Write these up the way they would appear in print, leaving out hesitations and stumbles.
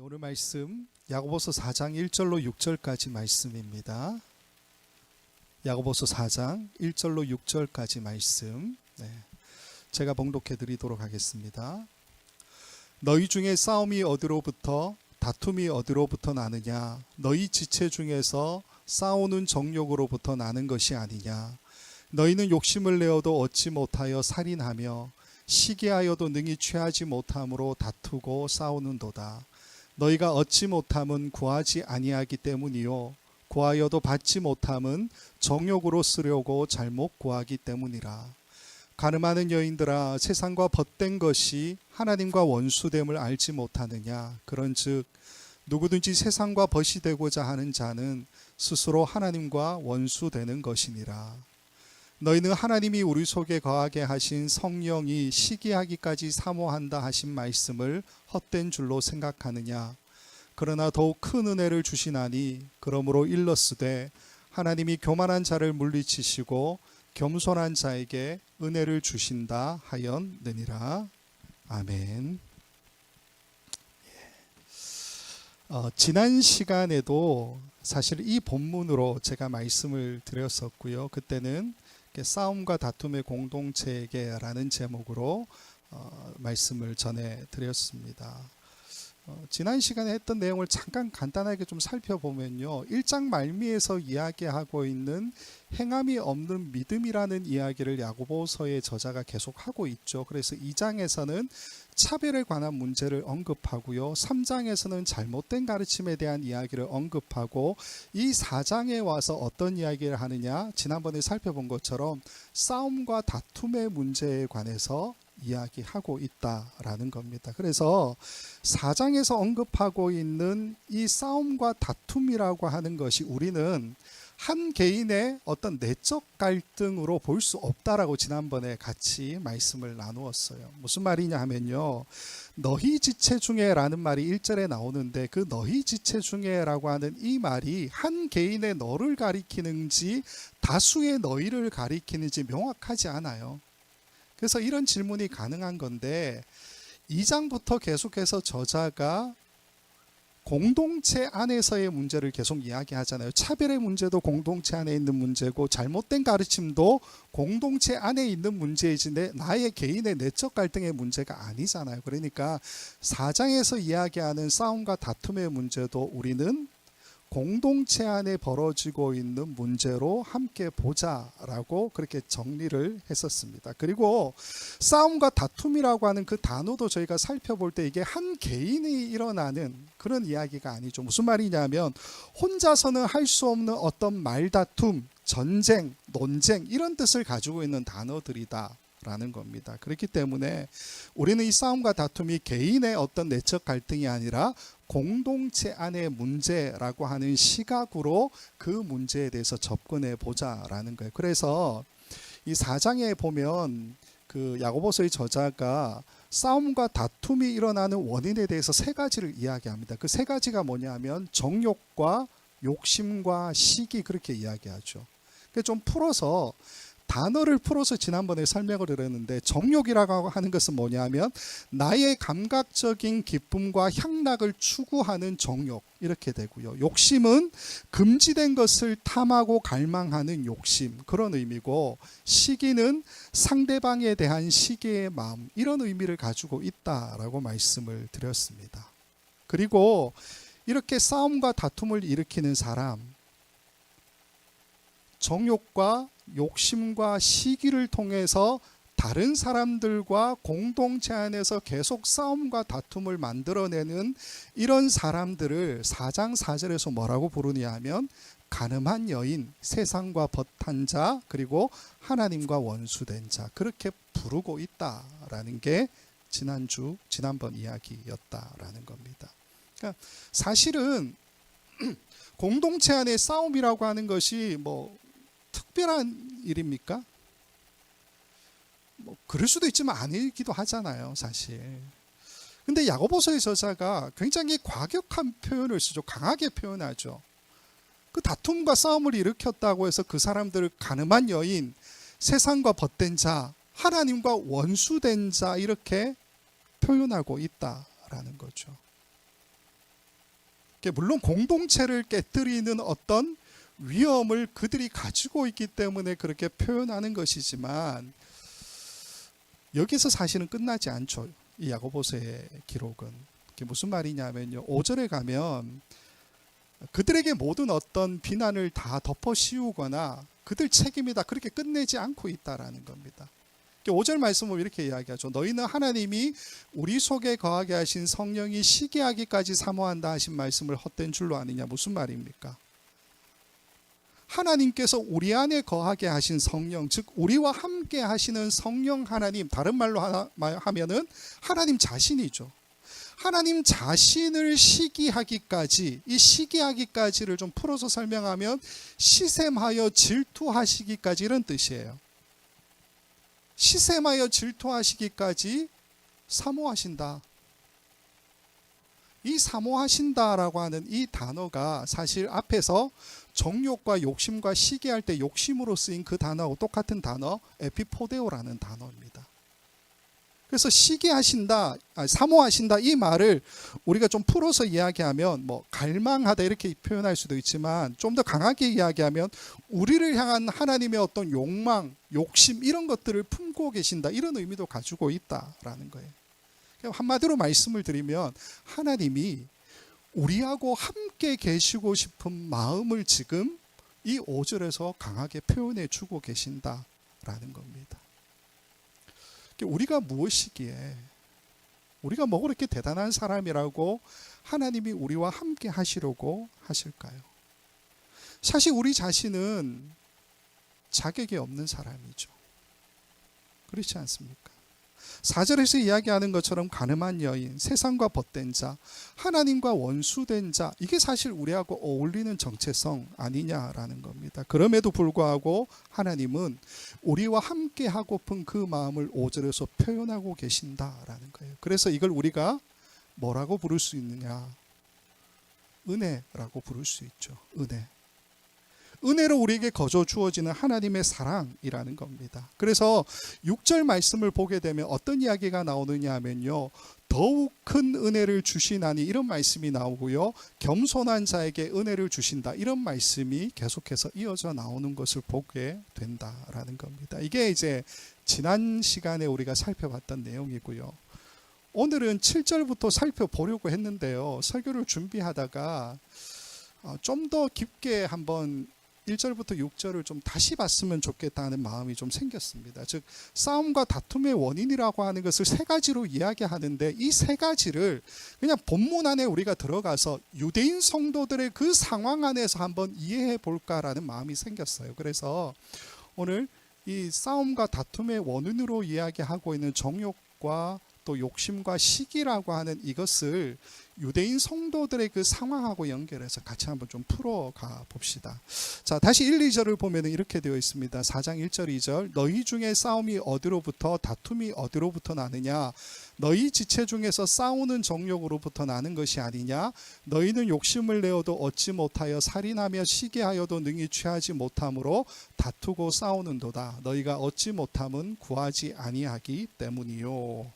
오늘 말씀 야고보서 4장 1절로 6절까지 말씀입니다. 야고보서 4장 1절로 6절까지 말씀 제가 봉독해 드리도록 하겠습니다. 너희 중에 싸움이 어디로부터 다툼이 어디로부터 나느냐? 너희 지체 중에서 싸우는 정욕으로부터 나는 것이 아니냐? 너희는 욕심을 내어도 얻지 못하여 살인하며 시기하여도 능히 취하지 못함으로 다투고 싸우는도다. 너희가 얻지 못함은 구하지 아니하기 때문이요 구하여도 받지 못함은 정욕으로 쓰려고 잘못 구하기 때문이라. 가늠하는 여인들아, 세상과 벗된 것이 하나님과 원수됨을 알지 못하느냐? 그런즉 누구든지 세상과 벗이 되고자 하는 자는 스스로 하나님과 원수되는 것이니라. 너희는 하나님이 우리 속에 거하게 하신 성령이 시기하기까지 사모한다 하신 말씀을 헛된 줄로 생각하느냐? 그러나 더욱 큰 은혜를 주시나니 그러므로 일렀으되 하나님이 교만한 자를 물리치시고 겸손한 자에게 은혜를 주신다 하였느니라. 아멘. 지난 시간에도 사실 이 본문으로 제가 말씀을 드렸었고요. 그때는 싸움과 다툼의 공동체에게라는 제목으로 말씀을 전해드렸습니다. 지난 시간에 했던 내용을 잠깐 간단하게 좀 살펴보면요, 1장 말미에서 이야기하고 있는 행함이 없는 믿음이라는 이야기를 야고보서의 저자가 계속하고 있죠. 그래서 2장에서는 차별에 관한 문제를 언급하고요, 3장에서는 잘못된 가르침에 대한 이야기를 언급하고, 이 4장에 와서 어떤 이야기를 하느냐, 지난번에 살펴본 것처럼 싸움과 다툼의 문제에 관해서 이야기하고 있다라는 겁니다. 그래서 4장에서 언급하고 있는 이 싸움과 다툼이라고 하는 것이 우리는 한 개인의 어떤 내적 갈등으로 볼 수 없다라고 지난번에 같이 말씀을 나누었어요. 무슨 말이냐 하면요, 너희 지체 중에 라는 말이 1절에 나오는데, 그 너희 지체 중에 라고 하는 이 말이 한 개인의 너를 가리키는지 다수의 너희를 가리키는지 명확하지 않아요. 그래서 이런 질문이 가능한 건데, 2장부터 계속해서 저자가 공동체 안에서의 문제를 계속 이야기하잖아요. 차별의 문제도 공동체 안에 있는 문제고, 잘못된 가르침도 공동체 안에 있는 문제이지 나의 개인의 내적 갈등의 문제가 아니잖아요. 그러니까 4장에서 이야기하는 싸움과 다툼의 문제도 우리는 공동체 안에 벌어지고 있는 문제로 함께 보자라고 그렇게 정리를 했었습니다. 그리고 싸움과 다툼이라고 하는 그 단어도 저희가 살펴볼 때 이게 한 개인이 일어나는 그런 이야기가 아니죠. 무슨 말이냐면 혼자서는 할 수 없는 어떤 말다툼, 전쟁, 논쟁 이런 뜻을 가지고 있는 단어들이다 라는 겁니다. 그렇기 때문에 우리는 이 싸움과 다툼이 개인의 어떤 내적 갈등이 아니라 공동체 안의 문제라고 하는 시각으로 그 문제에 대해서 접근해 보자라는 거예요. 그래서 이 4장에 보면 그 야고보서의 저자가 싸움과 다툼이 일어나는 원인에 대해서 세 가지를 이야기합니다. 그 세 가지가 뭐냐면 정욕과 욕심과 시기, 그렇게 이야기하죠. 좀 풀어서, 단어를 풀어서 지난번에 설명을 드렸는데, 정욕이라고 하는 것은 뭐냐면 나의 감각적인 기쁨과 향락을 추구하는 정욕, 이렇게 되고요. 욕심은 금지된 것을 탐하고 갈망하는 욕심, 그런 의미고, 시기는 상대방에 대한 시기의 마음, 이런 의미를 가지고 있다라고 말씀을 드렸습니다. 그리고 이렇게 싸움과 다툼을 일으키는 사람, 정욕과 욕심과 시기를 통해서 다른 사람들과 공동체 안에서 계속 싸움과 다툼을 만들어내는 이런 사람들을 4장 4절에서 뭐라고 부르냐 하면 가늠한 여인, 세상과 벗한 자, 그리고 하나님과 원수된 자, 그렇게 부르고 있다라는 게 지난번 이야기였다라는 겁니다. 그러니까 사실은 공동체 안의 싸움이라고 하는 것이 특별한 일입니까? 그럴 수도 있지만 아니기도 하잖아요, 사실. 근데 야고보서의 저자가 굉장히 과격한 표현을 쓰죠. 강하게 표현하죠. 그 다툼과 싸움을 일으켰다고 해서 그 사람들을 가늠한 여인, 세상과 벗된 자, 하나님과 원수된 자, 이렇게 표현하고 있다라는 거죠. 물론 공동체를 깨뜨리는 어떤 위험을 그들이 가지고 있기 때문에 그렇게 표현하는 것이지만 여기서 사실은 끝나지 않죠. 이 야고보서의 기록은. 그게 무슨 말이냐면요. 5절에 가면 그들에게 모든 어떤 비난을 다 덮어 씌우거나 그들 책임이다 그렇게 끝내지 않고 있다라는 겁니다. 5절 말씀을 이렇게 이야기하죠. 너희는 하나님이 우리 속에 거하게 하신 성령이 시기하기까지 사모한다 하신 말씀을 헛된 줄로 아느냐. 무슨 말입니까? 하나님께서 우리 안에 거하게 하신 성령, 즉 우리와 함께 하시는 성령 하나님, 다른 말로 하면은 하나님 자신이죠. 하나님 자신을 시기하기까지, 이 시기하기까지를 좀 풀어서 설명하면 시샘하여 질투하시기까지 이런 뜻이에요. 시샘하여 질투하시기까지 사모하신다. 이 사모하신다라고 하는 이 단어가 사실 앞에서 정욕과 욕심과 시기할 때 욕심으로 쓰인 그 단어하고 똑같은 단어 에피포데오라는 단어입니다. 그래서 시기하신다, 사모하신다 이 말을 우리가 좀 풀어서 이야기하면 뭐 갈망하다 이렇게 표현할 수도 있지만 좀 더 강하게 이야기하면 우리를 향한 하나님의 어떤 욕망, 욕심 이런 것들을 품고 계신다 이런 의미도 가지고 있다라는 거예요. 한마디로 말씀을 드리면 하나님이 우리하고 함께 계시고 싶은 마음을 지금 이 5절에서 강하게 표현해 주고 계신다라는 겁니다. 우리가 무엇이기에 우리가 뭐 그렇게 대단한 사람이라고 하나님이 우리와 함께 하시려고 하실까요? 사실 우리 자신은 자격이 없는 사람이죠. 그렇지 않습니까? 4절에서 이야기하는 것처럼 가늠한 여인, 세상과 벗된 자, 하나님과 원수된 자, 이게 사실 우리하고 어울리는 정체성 아니냐라는 겁니다. 그럼에도 불구하고 하나님은 우리와 함께 하고픈 그 마음을 5절에서 표현하고 계신다라는 거예요. 그래서 이걸 우리가 뭐라고 부를 수 있느냐? 은혜라고 부를 수 있죠. 은혜. 은혜로 우리에게 거저 주어지는 하나님의 사랑이라는 겁니다. 그래서 6절 말씀을 보게 되면 어떤 이야기가 나오느냐 하면요. 더욱 큰 은혜를 주시나니 이런 말씀이 나오고요. 겸손한 자에게 은혜를 주신다. 이런 말씀이 계속해서 이어져 나오는 것을 보게 된다라는 겁니다. 이게 이제 지난 시간에 우리가 살펴봤던 내용이고요. 오늘은 7절부터 살펴보려고 했는데요. 설교를 준비하다가 좀 더 깊게 한번 1절부터 6절을 좀 다시 봤으면 좋겠다는 마음이 좀 생겼습니다. 즉 싸움과 다툼의 원인이라고 하는 것을 세 가지로 이야기하는데 이 세 가지를 그냥 본문 안에 우리가 들어가서 유대인 성도들의 그 상황 안에서 한번 이해해 볼까라는 마음이 생겼어요. 그래서 오늘 이 싸움과 다툼의 원인으로 이야기하고 있는 정욕과 또 욕심과 시기라고 하는 이것을 유대인 성도들의 그 상황하고 연결해서 같이 한번 좀 풀어가 봅시다. 자, 다시 1, 2절을 보면 이렇게 되어 있습니다. 4장 1절 2절 너희 중에 싸움이 어디로부터 다툼이 어디로부터 나느냐 너희 지체 중에서 싸우는 정욕으로부터 나는 것이 아니냐 너희는 욕심을 내어도 얻지 못하여 살인하며 시기하여도 능히 취하지 못함으로 다투고 싸우는도다 너희가 얻지 못함은 구하지 아니하기 때문이요.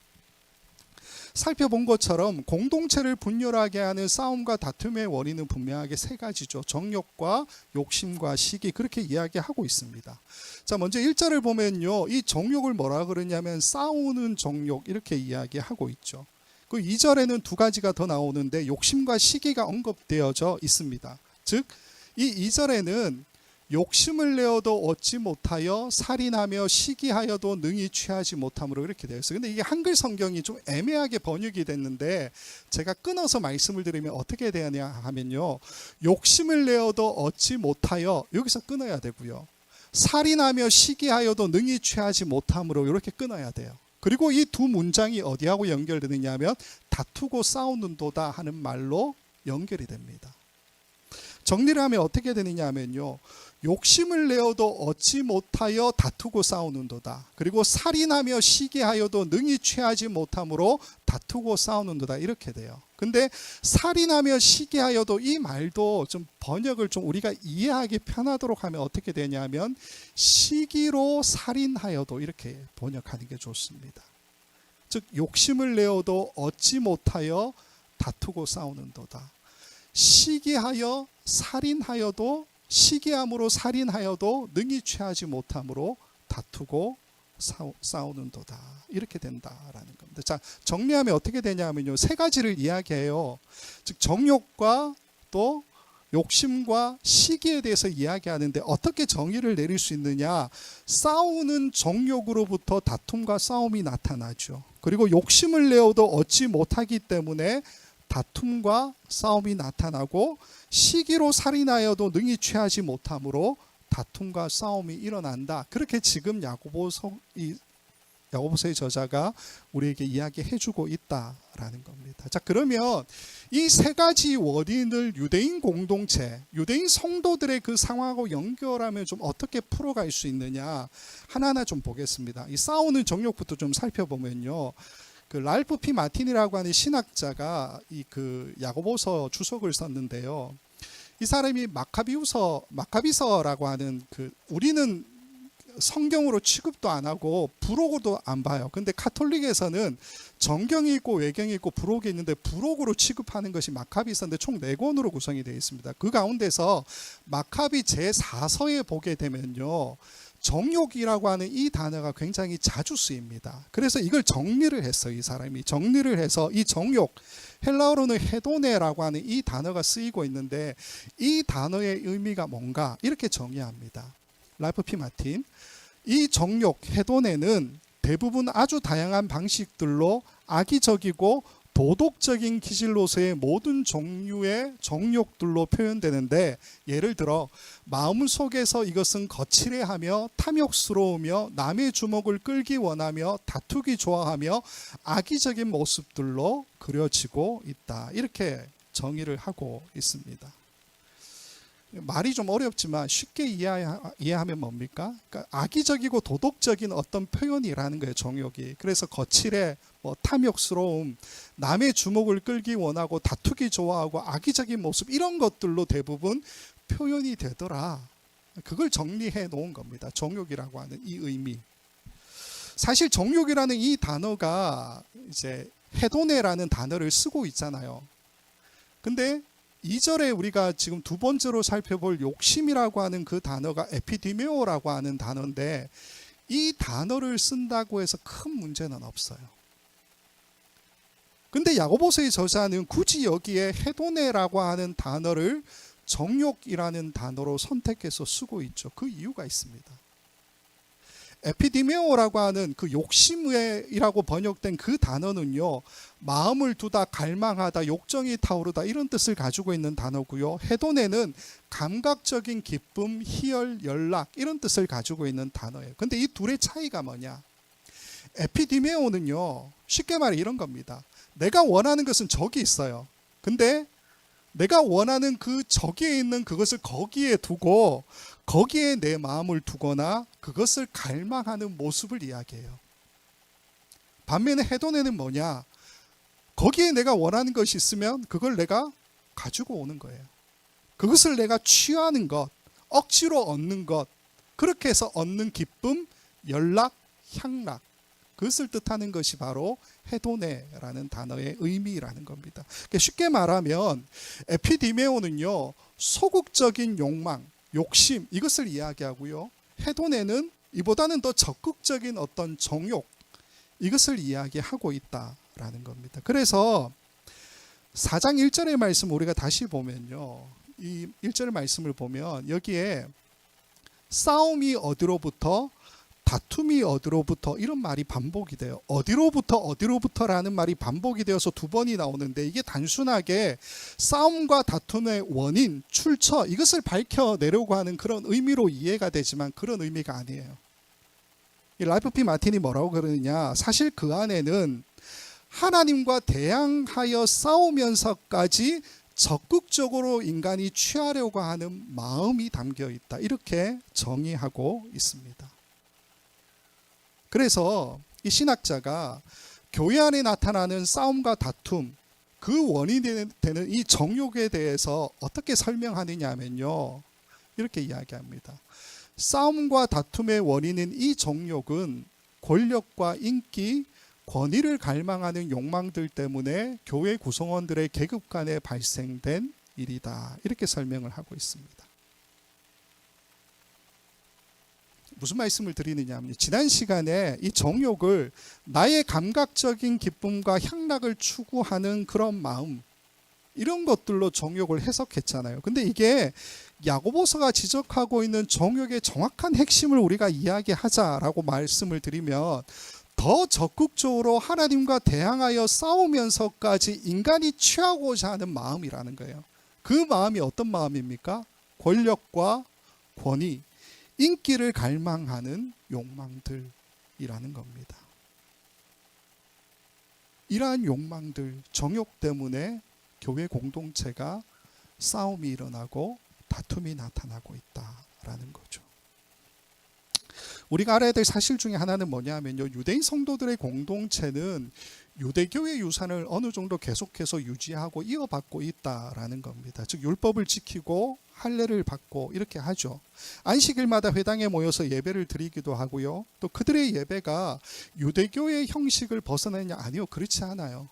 살펴본 것처럼 공동체를 분열하게 하는 싸움과 다툼의 원인은 분명하게 세 가지죠. 정욕과 욕심과 시기 그렇게 이야기하고 있습니다. 자, 먼저 1절을 보면요. 이 정욕을 뭐라 그러냐면 싸우는 정욕 이렇게 이야기하고 있죠. 그 2절에는 두 가지가 더 나오는데 욕심과 시기가 언급되어져 있습니다. 즉 이 2절에는 욕심을 내어도 얻지 못하여 살인하며 시기하여도 능히 취하지 못함으로 이렇게 되어 있어요. 근데 이게 한글 성경이 좀 애매하게 번역이 됐는데 제가 끊어서 말씀을 드리면 어떻게 되냐 하면요. 욕심을 내어도 얻지 못하여 여기서 끊어야 되고요. 살인하며 시기하여도 능히 취하지 못함으로 이렇게 끊어야 돼요. 그리고 이 두 문장이 어디하고 연결되느냐 하면 다투고 싸우는도다 하는 말로 연결이 됩니다. 정리를 하면 어떻게 되느냐 하면요. 욕심을 내어도 얻지 못하여 다투고 싸우는도다. 그리고 살인하며 시기하여도 능히 취하지 못함으로 다투고 싸우는도다. 이렇게 돼요. 근데 살인하며 시기하여도 이 말도 좀 번역을 좀 우리가 이해하기 편하도록 하면 어떻게 되냐면 시기로 살인하여도 이렇게 번역하는 게 좋습니다. 즉 욕심을 내어도 얻지 못하여 다투고 싸우는도다. 시기하여 살인하여도 시기함으로 살인하여도 능히 취하지 못함으로 다투고 싸우는도다. 이렇게 된다라는 겁니다. 자, 정리하면 어떻게 되냐면요, 세 가지를 이야기해요. 즉 정욕과 또 욕심과 시기에 대해서 이야기하는데 어떻게 정의를 내릴 수 있느냐? 싸우는 정욕으로부터 다툼과 싸움이 나타나죠. 그리고 욕심을 내어도 얻지 못하기 때문에 다툼과 싸움이 나타나고, 시기로 살인하여도 능히 취하지 못함으로 다툼과 싸움이 일어난다. 그렇게 지금 야고보서의 저자가 우리에게 이야기해주고 있다라는 겁니다. 자, 그러면 이 세 가지 원인을 유대인 공동체, 유대인 성도들의 그 상황하고 연결하면 좀 어떻게 풀어갈 수 있느냐, 하나하나 좀 보겠습니다. 이 싸우는 정욕부터 좀 살펴보면요, 그 랄프 P 마틴이라고 하는 신학자가 그 야고보서 주석을 썼는데요, 이 사람이 마카비서라고 하는 우리는 성경으로 취급도 안 하고 부록으로도 안 봐요. 근데 카톨릭에서는 정경이 있고 외경이 있고 부록이 있는데 부록으로 취급하는 것이 마카비서인데 총 4권으로 구성이 되어 있습니다. 그 가운데서 마카비 제4서에 보게 되면요, 정욕이라고 하는 이 단어가 굉장히 자주 쓰입니다. 그래서 이걸 정리를 했어요. 이 사람이 정리를 해서 이 정욕, 헬라어로는 헤도네라고 하는 이 단어가 쓰이고 있는데 이 단어의 의미가 뭔가 이렇게 정의합니다. 랄프 P 마틴, 이 정욕, 헤도네는 대부분 아주 다양한 방식들로 악의적이고 도덕적인 기질로서의 모든 종류의 정욕들로 표현되는데, 예를 들어 마음속에서 이것은 거칠해하며 탐욕스러우며 남의 주목을 끌기 원하며 다투기 좋아하며 악의적인 모습들로 그려지고 있다. 이렇게 정의를 하고 있습니다. 말이 좀 어렵지만 쉽게 이해하면 뭡니까? 그러니까 악의적이고 도덕적인 어떤 표현이라는 거예요, 정욕이. 그래서 거칠해, 탐욕스러움, 남의 주목을 끌기 원하고 다투기 좋아하고 악의적인 모습, 이런 것들로 대부분 표현이 되더라. 그걸 정리해 놓은 겁니다. 정욕이라고 하는 이 의미. 사실 정욕이라는 이 단어가 이제 헤도네라는 단어를 쓰고 있잖아요. 근데 2절에 우리가 지금 두 번째로 살펴볼 욕심이라고 하는 그 단어가 에피디메오라고 하는 단어인데, 이 단어를 쓴다고 해서 큰 문제는 없어요. 근데 야고보서의 저자는 굳이 여기에 헤도네라고 하는 단어를 정욕이라는 단어로 선택해서 쓰고 있죠. 그 이유가 있습니다. 에피디메오라고 하는 그 욕심이라고 번역된 그 단어는요, 마음을 두다, 갈망하다, 욕정이 타오르다, 이런 뜻을 가지고 있는 단어고요. 헤도네는 감각적인 기쁨, 희열, 연락, 이런 뜻을 가지고 있는 단어예요. 근데 이 둘의 차이가 뭐냐? 에피디메오는요, 쉽게 말해 이런 겁니다. 내가 원하는 것은 저기 있어요. 근데 내가 원하는 그 저기에 있는 그것을 거기에 두고 거기에 내 마음을 두거나 그것을 갈망하는 모습을 이야기해요. 반면에 헤도네는 뭐냐? 거기에 내가 원하는 것이 있으면 그걸 내가 가지고 오는 거예요. 그것을 내가 취하는 것, 억지로 얻는 것, 그렇게 해서 얻는 기쁨, 연락, 향락, 그것을 뜻하는 것이 바로 헤도네라는 단어의 의미라는 겁니다. 그러니까 쉽게 말하면 에피디메오는요, 소극적인 욕망, 욕심, 이것을 이야기하고요, 헤도네는 이보다는 더 적극적인 어떤 정욕, 이것을 이야기하고 있다라는 겁니다. 그래서 4장 1절의 말씀 우리가 다시 보면요, 이 1절의 말씀을 보면 여기에 싸움이 어디로부터, 다툼이 어디로부터, 이런 말이 반복이 돼요. 어디로부터라는 말이 반복이 되어서 2번이 나오는데, 이게 단순하게 싸움과 다툼의 원인, 출처, 이것을 밝혀내려고 하는 그런 의미로 이해가 되지만 그런 의미가 아니에요. 이 랄프 P 마틴이 뭐라고 그러느냐, 사실 그 안에는 하나님과 대항하여 싸우면서까지 적극적으로 인간이 취하려고 하는 마음이 담겨 있다, 이렇게 정의하고 있습니다. 그래서 이 신학자가 교회 안에 나타나는 싸움과 다툼, 그 원인이 되는 이 정욕에 대해서 어떻게 설명하느냐 하면요, 이렇게 이야기합니다. 싸움과 다툼의 원인인 이 정욕은 권력과 인기, 권위를 갈망하는 욕망들 때문에 교회 구성원들의 계급 간에 발생된 일이다. 이렇게 설명을 하고 있습니다. 무슨 말씀을 드리느냐 하면 지난 시간에 이 정욕을 나의 감각적인 기쁨과 향락을 추구하는 그런 마음, 이런 것들로 정욕을 해석했잖아요. 근데 이게 야고보서가 지적하고 있는 정욕의 정확한 핵심을 우리가 이야기하자라고 말씀을 드리면 더 적극적으로 하나님과 대항하여 싸우면서까지 인간이 취하고자 하는 마음이라는 거예요. 그 마음이 어떤 마음입니까? 권력과 권위, 인기를 갈망하는 욕망들이라는 겁니다. 이러한 욕망들, 정욕 때문에 교회 공동체가 싸움이 일어나고 다툼이 나타나고 있다라는 거죠. 우리가 알아야 될 사실 중에 하나는 뭐냐면요, 유대인 성도들의 공동체는 유대교의 유산을 어느 정도 계속해서 유지하고 이어받고 있다라는 겁니다. 즉 율법을 지키고 할례를 받고 이렇게 하죠. 안식일마다 회당에 모여서 예배를 드리기도 하고요. 또 그들의 예배가 유대교의 형식을 벗어나느냐? 아니요, 그렇지 않아요.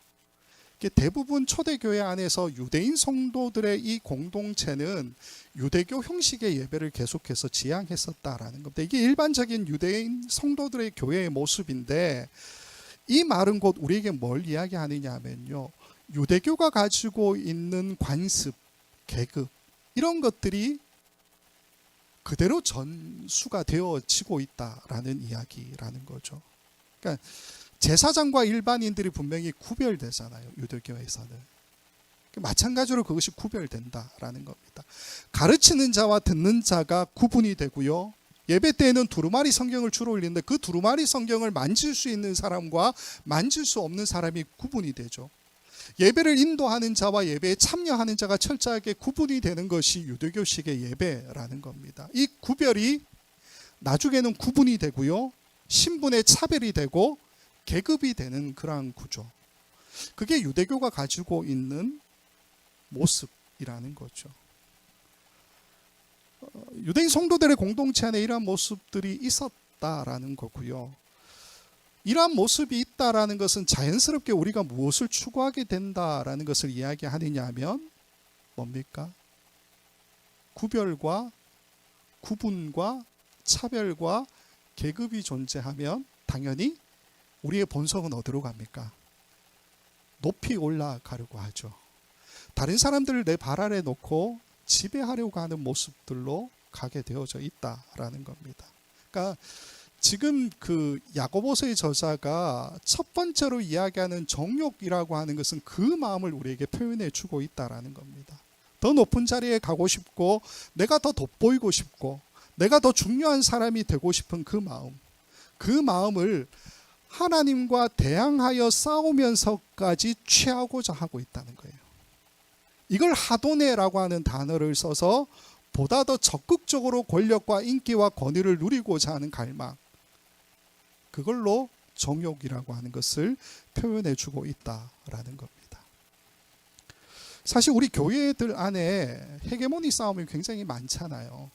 대부분 초대교회 안에서 유대인 성도들의 이 공동체는 유대교 형식의 예배를 계속해서 지향했었다라는 겁니다. 이게 일반적인 유대인 성도들의 교회의 모습인데, 이 말은 곧 우리에게 뭘 이야기하느냐 하면요, 유대교가 가지고 있는 관습, 계급, 이런 것들이 그대로 전수가 되어지고 있다라는 이야기라는 거죠. 그러니까 제사장과 일반인들이 분명히 구별되잖아요, 유대교에서는. 마찬가지로 그것이 구별된다라는 겁니다. 가르치는 자와 듣는 자가 구분이 되고요. 예배 때에는 두루마리 성경을 주로 읽는데 그 두루마리 성경을 만질 수 있는 사람과 만질 수 없는 사람이 구분이 되죠. 예배를 인도하는 자와 예배에 참여하는 자가 철저하게 구분이 되는 것이 유대교식의 예배라는 겁니다. 이 구별이 나중에는 구분이 되고요. 신분의 차별이 되고 계급이 되는 그러한 구조. 그게 유대교가 가지고 있는 모습이라는 거죠. 유대인 성도들의 공동체 안에 이러한 모습들이 있었다라는 거고요. 이러한 모습이 있다라는 것은 자연스럽게 우리가 무엇을 추구하게 된다라는 것을 이야기하느냐 하면 뭡니까? 구별과 구분과 차별과 계급이 존재하면 당연히 우리의 본성은 어디로 갑니까? 높이 올라가려고 하죠. 다른 사람들을 내 발 아래 놓고 지배하려고 하는 모습들로 가게 되어져 있다라는 겁니다. 그러니까 지금 그 야고보서의 저자가 첫 번째로 이야기하는 정욕이라고 하는 것은 그 마음을 우리에게 표현해 주고 있다라는 겁니다. 더 높은 자리에 가고 싶고, 내가 더 돋보이고 싶고, 내가 더 중요한 사람이 되고 싶은 그 마음, 그 마음을 하나님과 대항하여 싸우면서까지 취하고자 하고 있다는 거예요. 이걸 하도네라고 하는 단어를 써서 보다 더 적극적으로 권력과 인기와 권위를 누리고자 하는 갈망, 그걸로 정욕이라고 하는 것을 표현해 주고 있다라는 겁니다. 사실 우리 교회들 안에 헤게모니 싸움이 굉장히 많잖아요.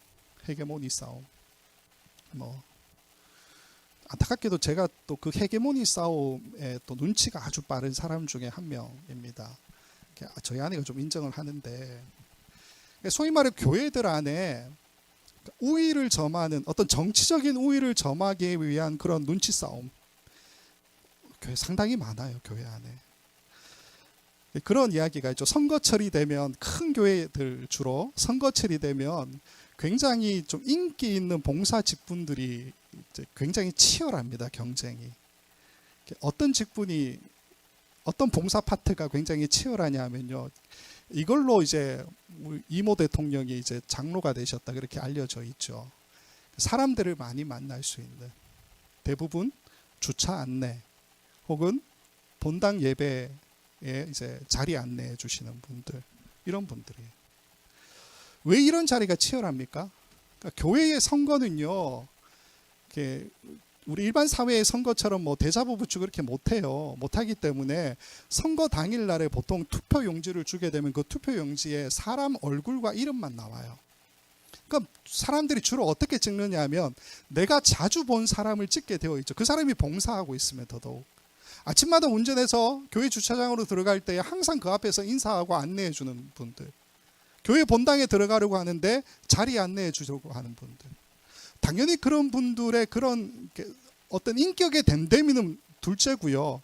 헤게모니 싸움. 안타깝게도 제가 또 그 헤게모니 싸움에 또 눈치가 아주 빠른 사람 중에 한 명입니다. 저희 아내가 좀 인정을 하는데, 소위 말해 교회들 안에 우위를 점하는, 어떤 정치적인 우위를 점하기 위한 그런 눈치 싸움, 교회 상당히 많아요. 교회 안에 그런 이야기가 있죠. 선거철이 되면, 큰 교회들 주로 선거철이 되면 굉장히 좀 인기 있는 봉사 직분들이 굉장히 치열합니다. 경쟁이. 어떤 직분이, 어떤 봉사 파트가 굉장히 치열하냐 하면요, 이걸로 이제 우리 이모 대통령이 이제 장로가 되셨다 그렇게 알려져 있죠. 사람들을 많이 만날 수 있는, 대부분 주차 안내 혹은 본당 예배에 이제 자리 안내해 주시는 분들, 이런 분들이에요. 왜 이런 자리가 치열합니까? 그러니까 교회의 선거는요, 우리 일반 사회의 선거처럼 뭐 대자보 부추 그렇게 못해요. 못하기 때문에 선거 당일 날에 보통 투표 용지를 주게 되면 그 투표 용지에 사람 얼굴과 이름만 나와요. 그러니까 사람들이 주로 어떻게 찍느냐 하면 내가 자주 본 사람을 찍게 되어 있죠. 그 사람이 봉사하고 있으면 더더욱. 아침마다 운전해서 교회 주차장으로 들어갈 때 항상 그 앞에서 인사하고 안내해 주는 분들. 교회 본당에 들어가려고 하는데 자리 안내해 주려고 하는 분들, 당연히 그런 분들의 그런 어떤 인격의 됨됨이는 둘째고요.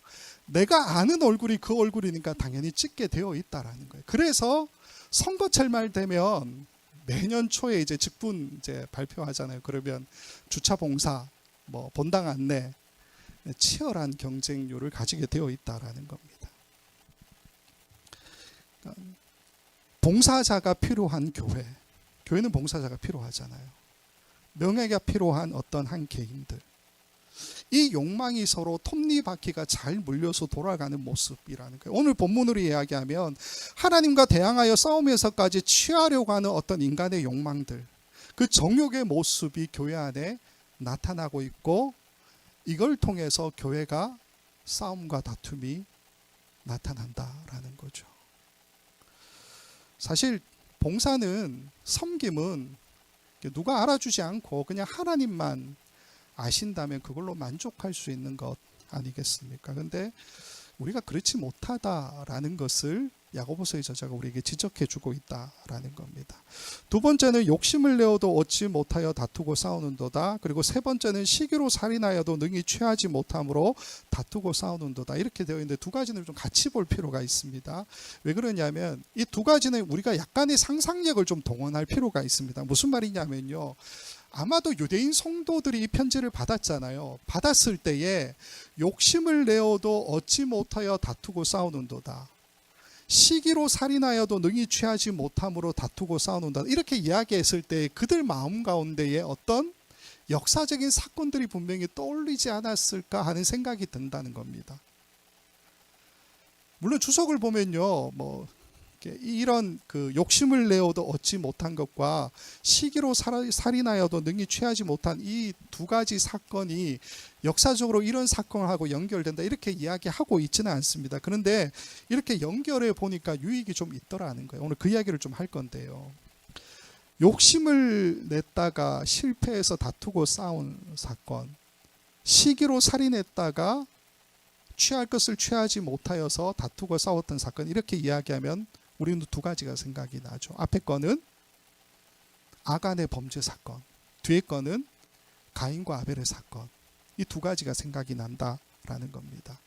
내가 아는 얼굴이 그 얼굴이니까 당연히 찍게 되어 있다라는 거예요. 그래서 선거철 말 되면 매년 초에 이제 직분 이제 발표하잖아요. 그러면 주차 봉사, 뭐 본당 안내, 치열한 경쟁률을 가지게 되어 있다라는 겁니다. 그러니까 봉사자가 필요한 교회, 교회는 봉사자가 필요하잖아요. 명예가 필요한 어떤 한 개인들, 이 욕망이 서로 톱니바퀴가 잘 물려서 돌아가는 모습이라는 거예요. 오늘 본문으로 이야기하면 하나님과 대항하여 싸우면서까지 취하려고 하는 어떤 인간의 욕망들, 그 정욕의 모습이 교회 안에 나타나고 있고, 이걸 통해서 교회가 싸움과 다툼이 나타난다라는 거죠. 사실 봉사는, 섬김은 누가 알아주지 않고 그냥 하나님만 아신다면 그걸로 만족할 수 있는 것 아니겠습니까? 근데 우리가 그렇지 못하다라는 것을 야고보서의 저자가 우리에게 지적해 주고 있다라는 겁니다. 두 번째는 욕심을 내어도 얻지 못하여 다투고 싸우는도다. 그리고 세 번째는 시기로 살인하여도 능히 취하지 못함으로 다투고 싸우는도다. 이렇게 되어 있는데 두 가지는 좀 같이 볼 필요가 있습니다. 왜 그러냐면 이 두 가지는 우리가 약간의 상상력을 좀 동원할 필요가 있습니다. 무슨 말이냐면요, 아마도 유대인 성도들이 이 편지를 받았잖아요. 받았을 때에 욕심을 내어도 얻지 못하여 다투고 싸우는도다, 시기로 살인하여도 능히 취하지 못함으로 다투고 싸우는다, 이렇게 이야기했을 때 그들 마음 가운데에 어떤 역사적인 사건들이 분명히 떠올리지 않았을까 하는 생각이 든다는 겁니다. 물론 주석을 보면요, 뭐 이런 그 욕심을 내어도 얻지 못한 것과 시기로 살인하여도 능히 취하지 못한 이 두 가지 사건이 역사적으로 이런 사건하고 연결된다, 이렇게 이야기하고 있지는 않습니다. 그런데 이렇게 연결해 보니까 유익이 좀 있더라는 거예요. 오늘 그 이야기를 좀 할 건데요. 욕심을 냈다가 실패해서 다투고 싸운 사건, 시기로 살인했다가 취할 것을 취하지 못하여서 다투고 싸웠던 사건, 이렇게 이야기하면 우리는 두 가지가 생각이 나죠. 앞에 거는 아간의 범죄 사건, 뒤에 거는 가인과 아벨의 사건, 이 두 가지가 생각이 난다라는 겁니다.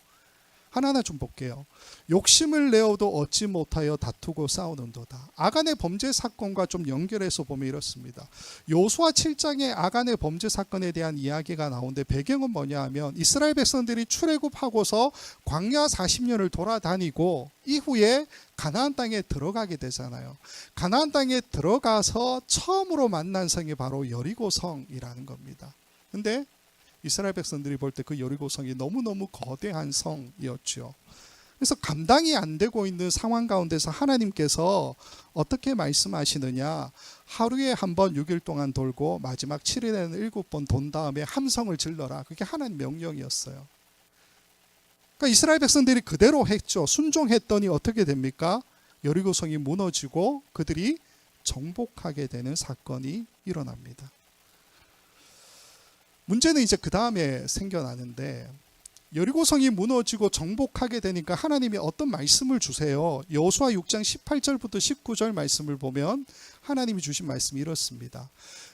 하나하나 좀 볼게요. 욕심을 내어도 얻지 못하여 다투고 싸우는도다. 아간의 범죄 사건과 좀 연결해서 보면 이렇습니다. 여호수아 7장에 아간의 범죄 사건에 대한 이야기가 나오는데 배경은 뭐냐 하면 이스라엘 백성들이 출애굽하고서 광야 40년을 돌아다니고 이후에 가나안 땅에 들어가게 되잖아요. 가나안 땅에 들어가서 처음으로 만난 성이 바로 여리고성이라는 겁니다. 근데 이스라엘 백성들이 볼 때 그 여리고성이 너무너무 거대한 성이었죠. 그래서 감당이 안 되고 있는 상황 가운데서 하나님께서 어떻게 말씀하시느냐, 하루에 한 번 6일 동안 돌고 마지막 7일에는 7번 돈 다음에 함성을 질러라. 그게 하나님 명령이었어요. 그러니까 이스라엘 백성들이 그대로 했죠. 순종했더니 어떻게 됩니까? 여리고성이 무너지고 그들이 정복하게 되는 사건이 일어납니다. 문제는 이제 그 다음에 생겨나는데, 여리고성이 무너지고 정복하게 되니까 하나님이 어떤 말씀을 주세요. 여호수아 6장 18절부터 19절 말씀을 보면 하나님이 주신 말씀이 이렇습니다.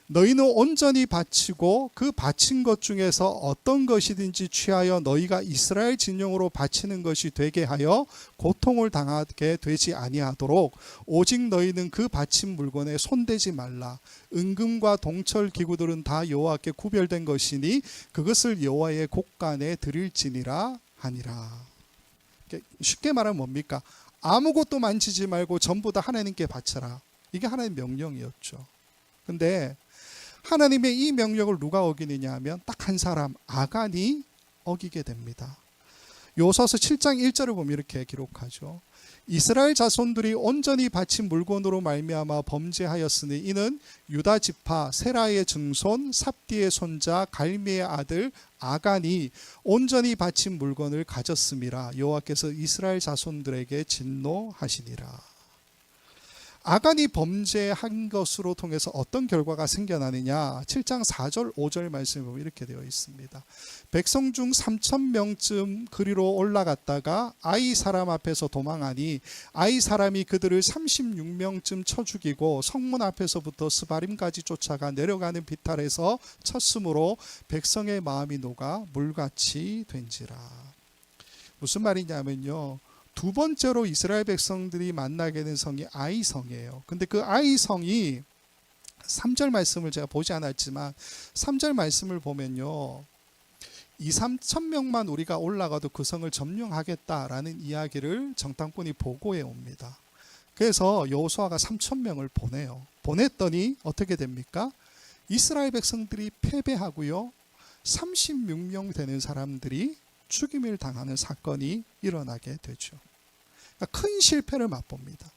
너희는 온전히 바치고 그 바친 것 중에서 어떤 것이든지 취하여 너희가 이스라엘 진영으로 바치는 것이 되게 하여 고통을 당하게 되지 아니하도록 오직 너희는 그 바친 물건에 손대지 말라. 은금과 동철 기구들은 다 여호와께 구별된 것이니 그것을 여호와의 곳간에 드릴지니라 하니라. 쉽게 말하면 뭡니까? 아무것도 만지지 말고 전부 다 하나님께 바쳐라. 이게 하나님의 명령이었죠. 근데 하나님의 이 명령을 누가 어기느냐 하면 딱 한 사람, 아간이 어기게 됩니다. 여호수아서 7장 1절을 보면 이렇게 기록하죠. 이스라엘 자손들이 온전히 바친 물건으로 말미암아 범죄하였으니 이는 유다 지파 세라의 증손 삽디의 손자 갈미의 아들 아간이 온전히 바친 물건을 가졌음이라. 여호와께서 이스라엘 자손들에게 진노하시니라. 아간이 범죄한 것으로 통해서 어떤 결과가 생겨나느냐, 7장 4절 5절 말씀에 보면 이렇게 되어 있습니다. 백성 중 3,000명쯤 그리로 올라갔다가 아이 사람 앞에서 도망하니 아이 사람이 그들을 36명쯤 쳐 죽이고 성문 앞에서부터 스바림까지 쫓아가 내려가는 비탈에서 쳤으므로 백성의 마음이 녹아 물같이 된지라. 무슨 말이냐면요, 두 번째로 이스라엘 백성들이 만나게 된 성이 아이성이에요. 근데 그 아이성이 3절 말씀을 제가 보지 않았지만 3절 말씀을 보면요, 2-3천 명만 우리가 올라가도 그 성을 점령하겠다라는 이야기를 정탐꾼이 보고해 옵니다. 그래서 여호수아가 3,000명을 보내요. 보냈더니 어떻게 됩니까? 이스라엘 백성들이 패배하고요, 36명 되는 사람들이 죽임을 당하는 사건이 일어나게 되죠. 그러니까 큰 실패를 맛봅니다.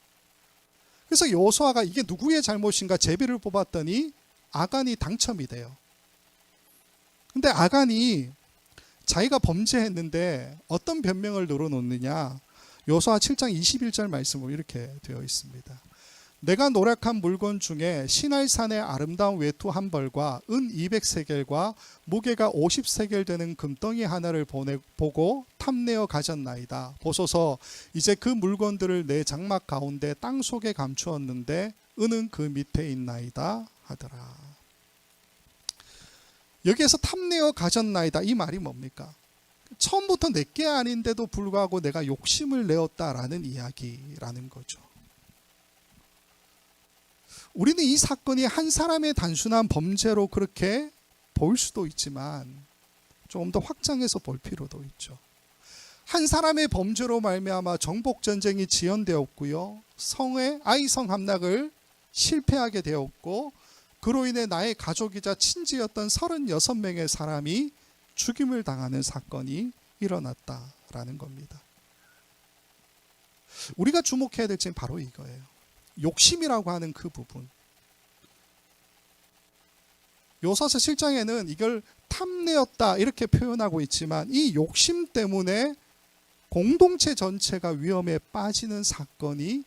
그래서 여호수아가 이게 누구의 잘못인가 제비를 뽑았더니 아간이 당첨이 돼요. 근데 아간이 자기가 범죄했는데 어떤 변명을 늘어놓느냐, 여호수아 7장 21절 말씀으로 이렇게 되어 있습니다. 내가 노력한 물건 중에 시날산의 아름다운 외투 한 벌과 은 200세겔과 무게가 50세겔 되는 금덩이 하나를 보고 탐내어 가졌나이다. 보소서, 이제 그 물건들을 내 장막 가운데 땅 속에 감추었는데 은은 그 밑에 있나이다 하더라. 여기에서 탐내어 가졌나이다, 이 말이 뭡니까? 처음부터 내게 아닌데도 불구하고 내가 욕심을 내었다라는 이야기라는 거죠. 우리는 이 사건이 한 사람의 단순한 범죄로 그렇게 볼 수도 있지만 조금 더 확장해서 볼 필요도 있죠. 한 사람의 범죄로 말미암아 정복전쟁이 지연되었고요, 성의 아이성 함락을 실패하게 되었고, 그로 인해 나의 가족이자 친지였던 36명의 사람이 죽임을 당하는 사건이 일어났다라는 겁니다. 우리가 주목해야 될 점은 바로 이거예요. 욕심이라고 하는 그 부분. 여호수아서 7장에는 이걸 탐내었다 이렇게 표현하고 있지만 이 욕심 때문에 공동체 전체가 위험에 빠지는 사건이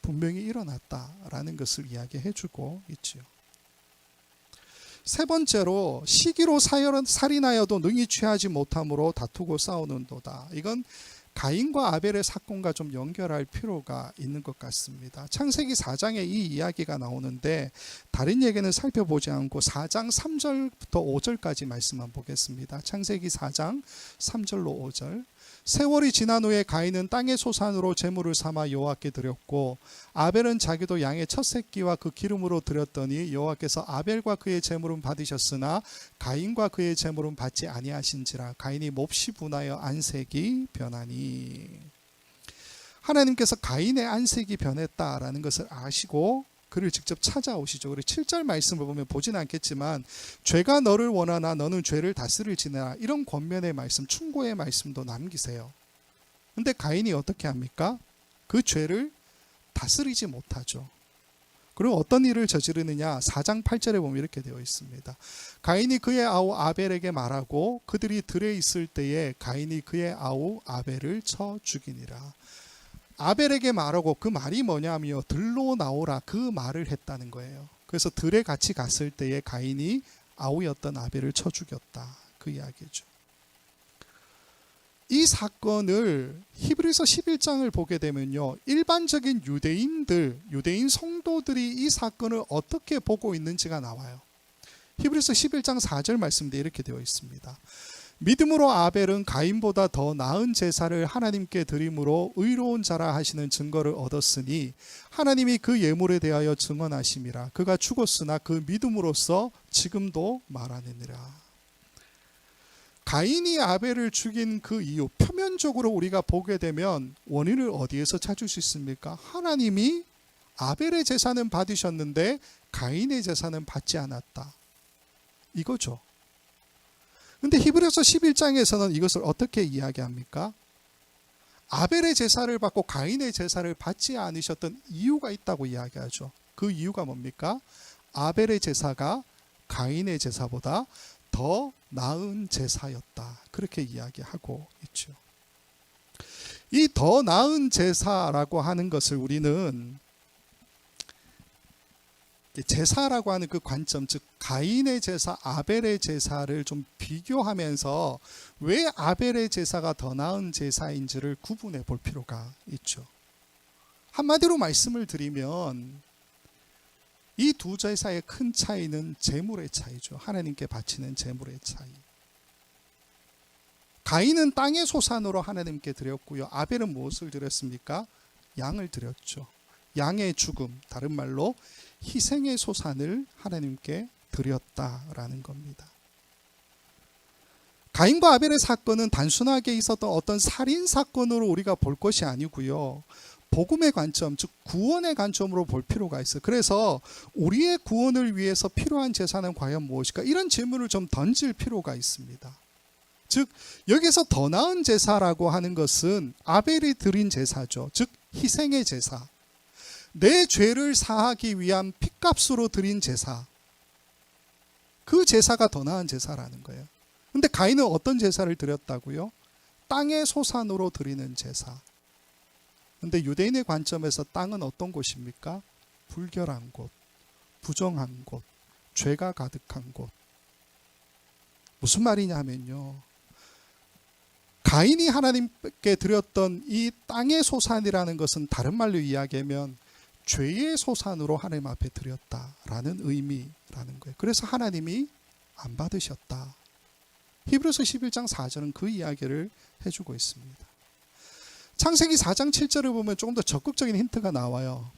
분명히 일어났다라는 것을 이야기해 주고 있지요. 세 번째로, 시기로 살인하여도 능히 취하지 못함으로 다투고 싸우는도다. 이건 가인과 아벨의 사건과 좀 연결할 필요가 있는 것 같습니다. 창세기 4장에 이 이야기가 나오는데 다른 얘기는 살펴보지 않고 4장 3절부터 5절까지 말씀만 보겠습니다. 창세기 4장 3절로 5절. 세월이 지난 후에 가인은 땅의 소산으로 제물을 삼아 여호와께 드렸고 아벨은 자기도 양의 첫 새끼와 그 기름으로 드렸더니 여호와께서 아벨과 그의 제물은 받으셨으나 가인과 그의 제물은 받지 아니하신지라. 가인이 몹시 분하여 안색이 변하니. 하나님께서 가인의 안색이 변했다라는 것을 아시고 그를 직접 찾아오시죠. 그리고 7절 말씀을 보면 보지는 않겠지만 죄가 너를 원하나 너는 죄를 다스릴지니라, 이런 권면의 말씀, 충고의 말씀도 남기세요. 근데 가인이 어떻게 합니까? 그 죄를 다스리지 못하죠. 그리고 어떤 일을 저지르느냐, 4장 8절에 보면 이렇게 되어 있습니다. 가인이 그의 아우 아벨에게 말하고 그들이 들에 있을 때에 가인이 그의 아우 아벨을 쳐 죽이니라. 아벨에게 말하고, 그 말이 뭐냐며 들로 나오라, 그 말을 했다는 거예요. 그래서 들에 같이 갔을 때에 가인이 아우였던 아벨을 쳐 죽였다, 그 이야기죠. 이 사건을 히브리서 11장을 보게 되면요, 일반적인 유대인 성도들이 이 사건을 어떻게 보고 있는지가 나와요. 히브리서 11장 4절 말씀에 이렇게 되어 있습니다. 믿음으로 아벨은 가인보다 더 나은 제사를 하나님께 드림으로 의로운 자라 하시는 증거를 얻었으니 하나님이 그 예물에 대하여 증언하심이라. 그가 죽었으나 그 믿음으로써 지금도 말하느니라. 가인이 아벨을 죽인 그 이유, 표면적으로 우리가 보게 되면 원인을 어디에서 찾을 수 있습니까? 하나님이 아벨의 제사는 받으셨는데 가인의 제사는 받지 않았다, 이거죠. 근데 히브리서 11장에서는 이것을 어떻게 이야기합니까? 아벨의 제사를 받고 가인의 제사를 받지 않으셨던 이유가 있다고 이야기하죠. 그 이유가 뭡니까? 아벨의 제사가 가인의 제사보다 더 나은 제사였다, 그렇게 이야기하고 있죠. 이 더 나은 제사라고 하는 것을 우리는 제사라고 하는 그 관점, 즉 가인의 제사, 아벨의 제사를 좀 비교하면서 왜 아벨의 제사가 더 나은 제사인지를 구분해 볼 필요가 있죠. 한마디로 말씀을 드리면 이 두 제사의 큰 차이는 제물의 차이죠. 하나님께 바치는 제물의 차이. 가인은 땅의 소산으로 하나님께 드렸고요. 아벨은 무엇을 드렸습니까? 양을 드렸죠. 양의 죽음, 다른 말로 희생의 소산을 하나님께 드렸다라는 겁니다. 가인과 아벨의 사건은 단순하게 있었던 어떤 살인 사건으로 우리가 볼 것이 아니고요. 복음의 관점, 즉 구원의 관점으로 볼 필요가 있어요. 그래서 우리의 구원을 위해서 필요한 제사는 과연 무엇일까? 이런 질문을 좀 던질 필요가 있습니다. 즉 여기서 더 나은 제사라고 하는 것은 아벨이 드린 제사죠. 즉 희생의 제사. 내 죄를 사하기 위한 핏값으로 드린 제사. 그 제사가 더 나은 제사라는 거예요. 근데 가인은 어떤 제사를 드렸다고요? 땅의 소산으로 드리는 제사. 근데 유대인의 관점에서 땅은 어떤 곳입니까? 불결한 곳, 부정한 곳, 죄가 가득한 곳. 무슨 말이냐 하면요, 가인이 하나님께 드렸던 이 땅의 소산이라는 것은 다른 말로 이야기하면 죄의 소산으로 하나님 앞에 드렸다라는 의미라는 거예요. 그래서 하나님이 안 받으셨다. 히브리서 11장 4절은 그 이야기를 해주고 있습니다. 창세기 4장 7절을 보면 조금 더 적극적인 힌트가 나와요.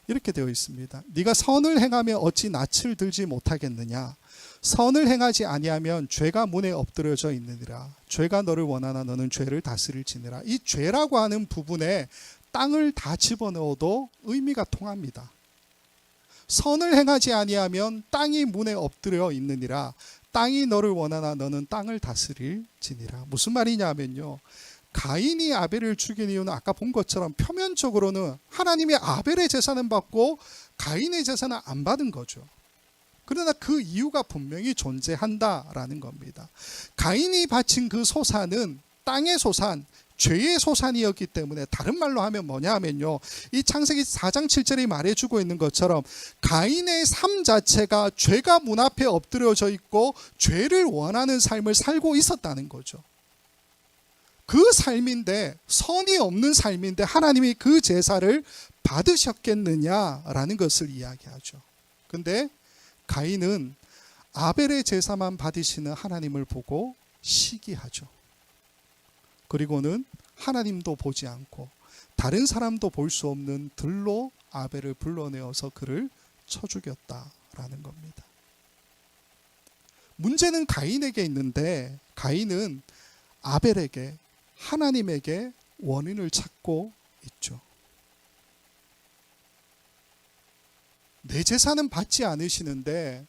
이렇게 되어 있습니다. 네가 선을 행하며 어찌 낯을 들지 못하겠느냐. 선을 행하지 아니하면 죄가 문에 엎드려져 있느니라. 죄가 너를 원하나 너는 죄를 다스릴지니라. 이 죄라고 하는 부분에 땅을 다 집어넣어도 의미가 통합니다. 선을 행하지 아니하면 땅이 문에 엎드려 있느니라. 땅이 너를 원하나 너는 땅을 다스릴지니라. 무슨 말이냐 하면요, 가인이 아벨을 죽인 이유는 아까 본 것처럼 표면적으로는 하나님이 아벨의 제사는 받고 가인의 제사는 안 받은 거죠. 그러나 그 이유가 분명히 존재한다라는 겁니다. 가인이 바친 그 소산은 땅의 소산, 죄의 소산이었기 때문에, 다른 말로 하면 뭐냐 하면요, 이 창세기 4장 7절이 말해주고 있는 것처럼 가인의 삶 자체가 죄가 문 앞에 엎드려져 있고 죄를 원하는 삶을 살고 있었다는 거죠. 그 삶인데, 선이 없는 삶인데 하나님이 그 제사를 받으셨겠느냐라는 것을 이야기하죠. 근데 가인은 아벨의 제사만 받으시는 하나님을 보고 시기하죠. 그리고는 하나님도 보지 않고 다른 사람도 볼 수 없는 들로 아벨을 불러내어서 그를 쳐 죽였다라는 겁니다. 문제는 가인에게 있는데, 가인은 아벨에게, 하나님에게 원인을 찾고 있죠. 내 제사는 받지 않으시는데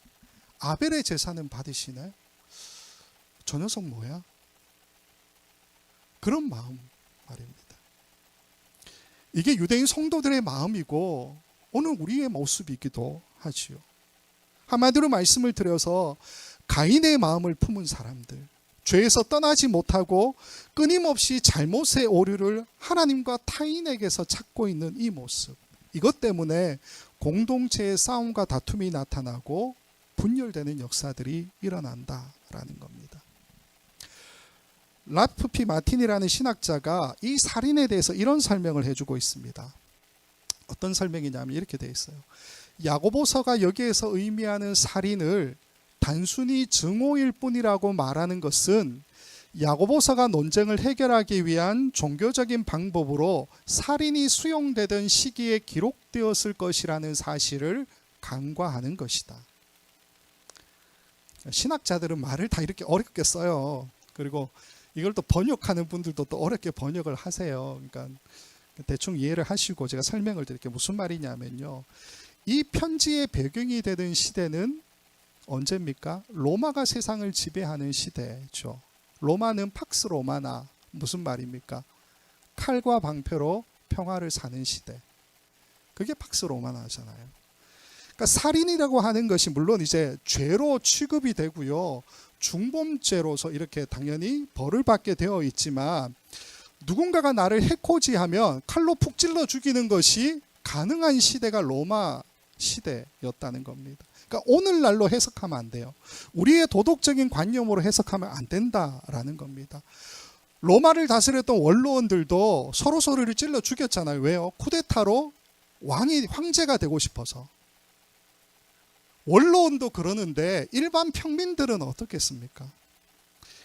아벨의 제사는 받으시네? 저 녀석 뭐야? 그런 마음 말입니다. 이게 유대인 성도들의 마음이고 오늘 우리의 모습이기도 하지요. 한마디로 말씀을 드려서 가인의 마음을 품은 사람들, 죄에서 떠나지 못하고 끊임없이 잘못의 오류를 하나님과 타인에게서 찾고 있는 이 모습, 이것 때문에 공동체의 싸움과 다툼이 나타나고 분열되는 역사들이 일어난다라는 겁니다. 라프 피 마틴이라는 신학자가 이 살인에 대해서 이런 설명을 해주고 있습니다. 어떤 설명이냐면 이렇게 되어 있어요. 야고보서가 여기에서 의미하는 살인을 단순히 증오일 뿐이라고 말하는 것은 야고보서가 논쟁을 해결하기 위한 종교적인 방법으로 살인이 수용되던 시기에 기록되었을 것이라는 사실을 간과하는 것이다. 신학자들은 말을 다 이렇게 어렵게 써요. 그리고 이걸 또 번역하는 분들도 또 어렵게 번역을 하세요. 그러니까 대충 이해를 하시고 제가 설명을 드릴게요. 무슨 말이냐면요, 이 편지의 배경이 되는 시대는 언제입니까? 로마가 세상을 지배하는 시대죠. 로마는 팍스 로마나, 무슨 말입니까? 칼과 방패로 평화를 사는 시대. 그게 팍스 로마나잖아요. 그러니까 살인이라고 하는 것이 물론 이제 죄로 취급이 되고요, 중범죄로서 이렇게 당연히 벌을 받게 되어 있지만, 누군가가 나를 해코지하면 칼로 푹 찔러 죽이는 것이 가능한 시대가 로마 시대였다는 겁니다. 그러니까 오늘날로 해석하면 안 돼요. 우리의 도덕적인 관념으로 해석하면 안 된다라는 겁니다. 로마를 다스렸던 원로원들도 서로 서로를 찔러 죽였잖아요. 왜요? 쿠데타로 황제가 되고 싶어서. 원로원도 그러는데 일반 평민들은 어떻겠습니까?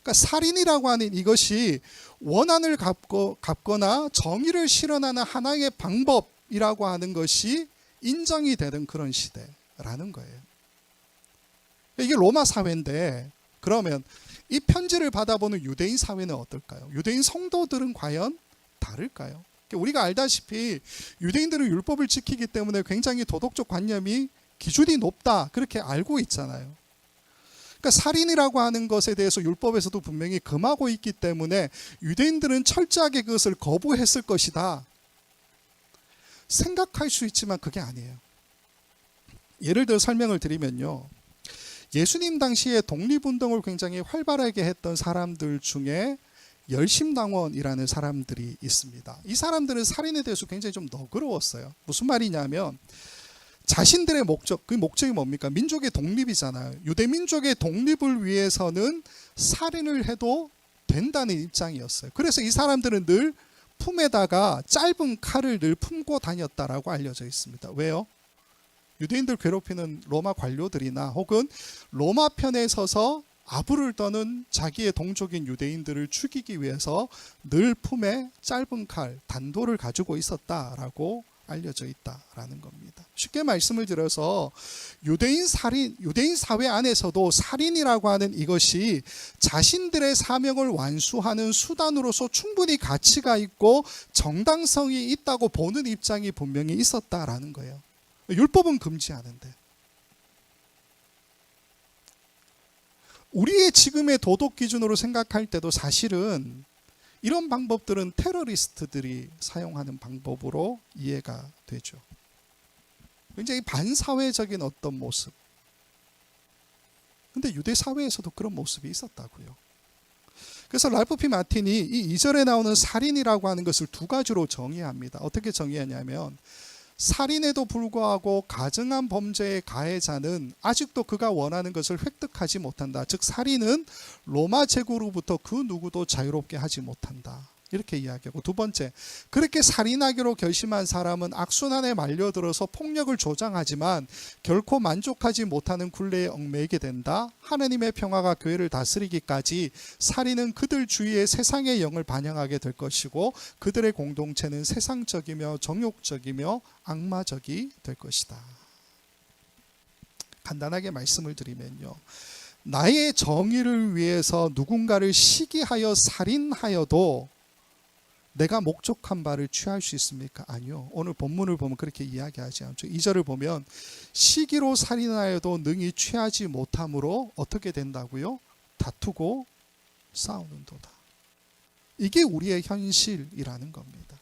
그러니까 살인이라고 하는 이것이 원한을 갚거나 정의를 실현하는 하나의 방법이라고 하는 것이 인정이 되는 그런 시대라는 거예요. 이게 로마 사회인데, 그러면 이 편지를 받아보는 유대인 사회는 어떨까요? 유대인 성도들은 과연 다를까요? 우리가 알다시피 유대인들은 율법을 지키기 때문에 굉장히 도덕적 관념이 기준이 높다, 그렇게 알고 있잖아요. 그러니까 살인이라고 하는 것에 대해서 율법에서도 분명히 금하고 있기 때문에 유대인들은 철저하게 그것을 거부했을 것이다 생각할 수 있지만 그게 아니에요. 예를 들어 설명을 드리면요, 예수님 당시에 독립운동을 굉장히 활발하게 했던 사람들 중에 열심당원이라는 사람들이 있습니다. 이 사람들은 살인에 대해서 굉장히 좀 너그러웠어요. 무슨 말이냐면 자신들의 목적, 그 목적이 뭡니까? 민족의 독립이잖아요. 유대 민족의 독립을 위해서는 살인을 해도 된다는 입장이었어요. 그래서 이 사람들은 늘 품에다가 짧은 칼을 늘 품고 다녔다라고 알려져 있습니다. 왜요? 유대인들 괴롭히는 로마 관료들이나 혹은 로마 편에 서서 아부를 떠는 자기의 동족인 유대인들을 죽이기 위해서 늘 품에 짧은 칼, 단도를 가지고 있었다라고 알려져 있다라는 겁니다. 쉽게 말씀을 드려서 유대인 사회 안에서도 살인이라고 하는 이것이 자신들의 사명을 완수하는 수단으로서 충분히 가치가 있고 정당성이 있다고 보는 입장이 분명히 있었다라는 거예요. 율법은 금지하는데. 우리의 지금의 도덕 기준으로 생각할 때도 사실은 이런 방법들은 테러리스트들이 사용하는 방법으로 이해가 되죠. 굉장히 반사회적인 어떤 모습. 근데 유대 사회에서도 그런 모습이 있었다고요. 그래서 랄프 피 마틴이 이 2절에 나오는 살인이라고 하는 것을 두 가지로 정의합니다. 어떻게 정의하냐면, 살인에도 불구하고 가증한 범죄의 가해자는 아직도 그가 원하는 것을 획득하지 못한다. 즉 살인은 로마 제국으로부터 그 누구도 자유롭게 하지 못한다. 이렇게 이야기하고, 두 번째, 그렇게 살인하기로 결심한 사람은 악순환에 말려들어서 폭력을 조장하지만 결코 만족하지 못하는 굴레에 얽매이게 된다. 하나님의 평화가 교회를 다스리기까지 살인은 그들 주위의 세상의 영을 반영하게 될 것이고 그들의 공동체는 세상적이며 정욕적이며 악마적이 될 것이다. 간단하게 말씀을 드리면요, 나의 정의를 위해서 누군가를 시기하여 살인하여도 내가 목적한 바를 취할 수 있습니까? 아니요. 오늘 본문을 보면 그렇게 이야기하지 않죠. 2절을 보면 시기로 살인하여도 능히 취하지 못함으로 어떻게 된다고요? 다투고 싸우는도다. 이게 우리의 현실이라는 겁니다.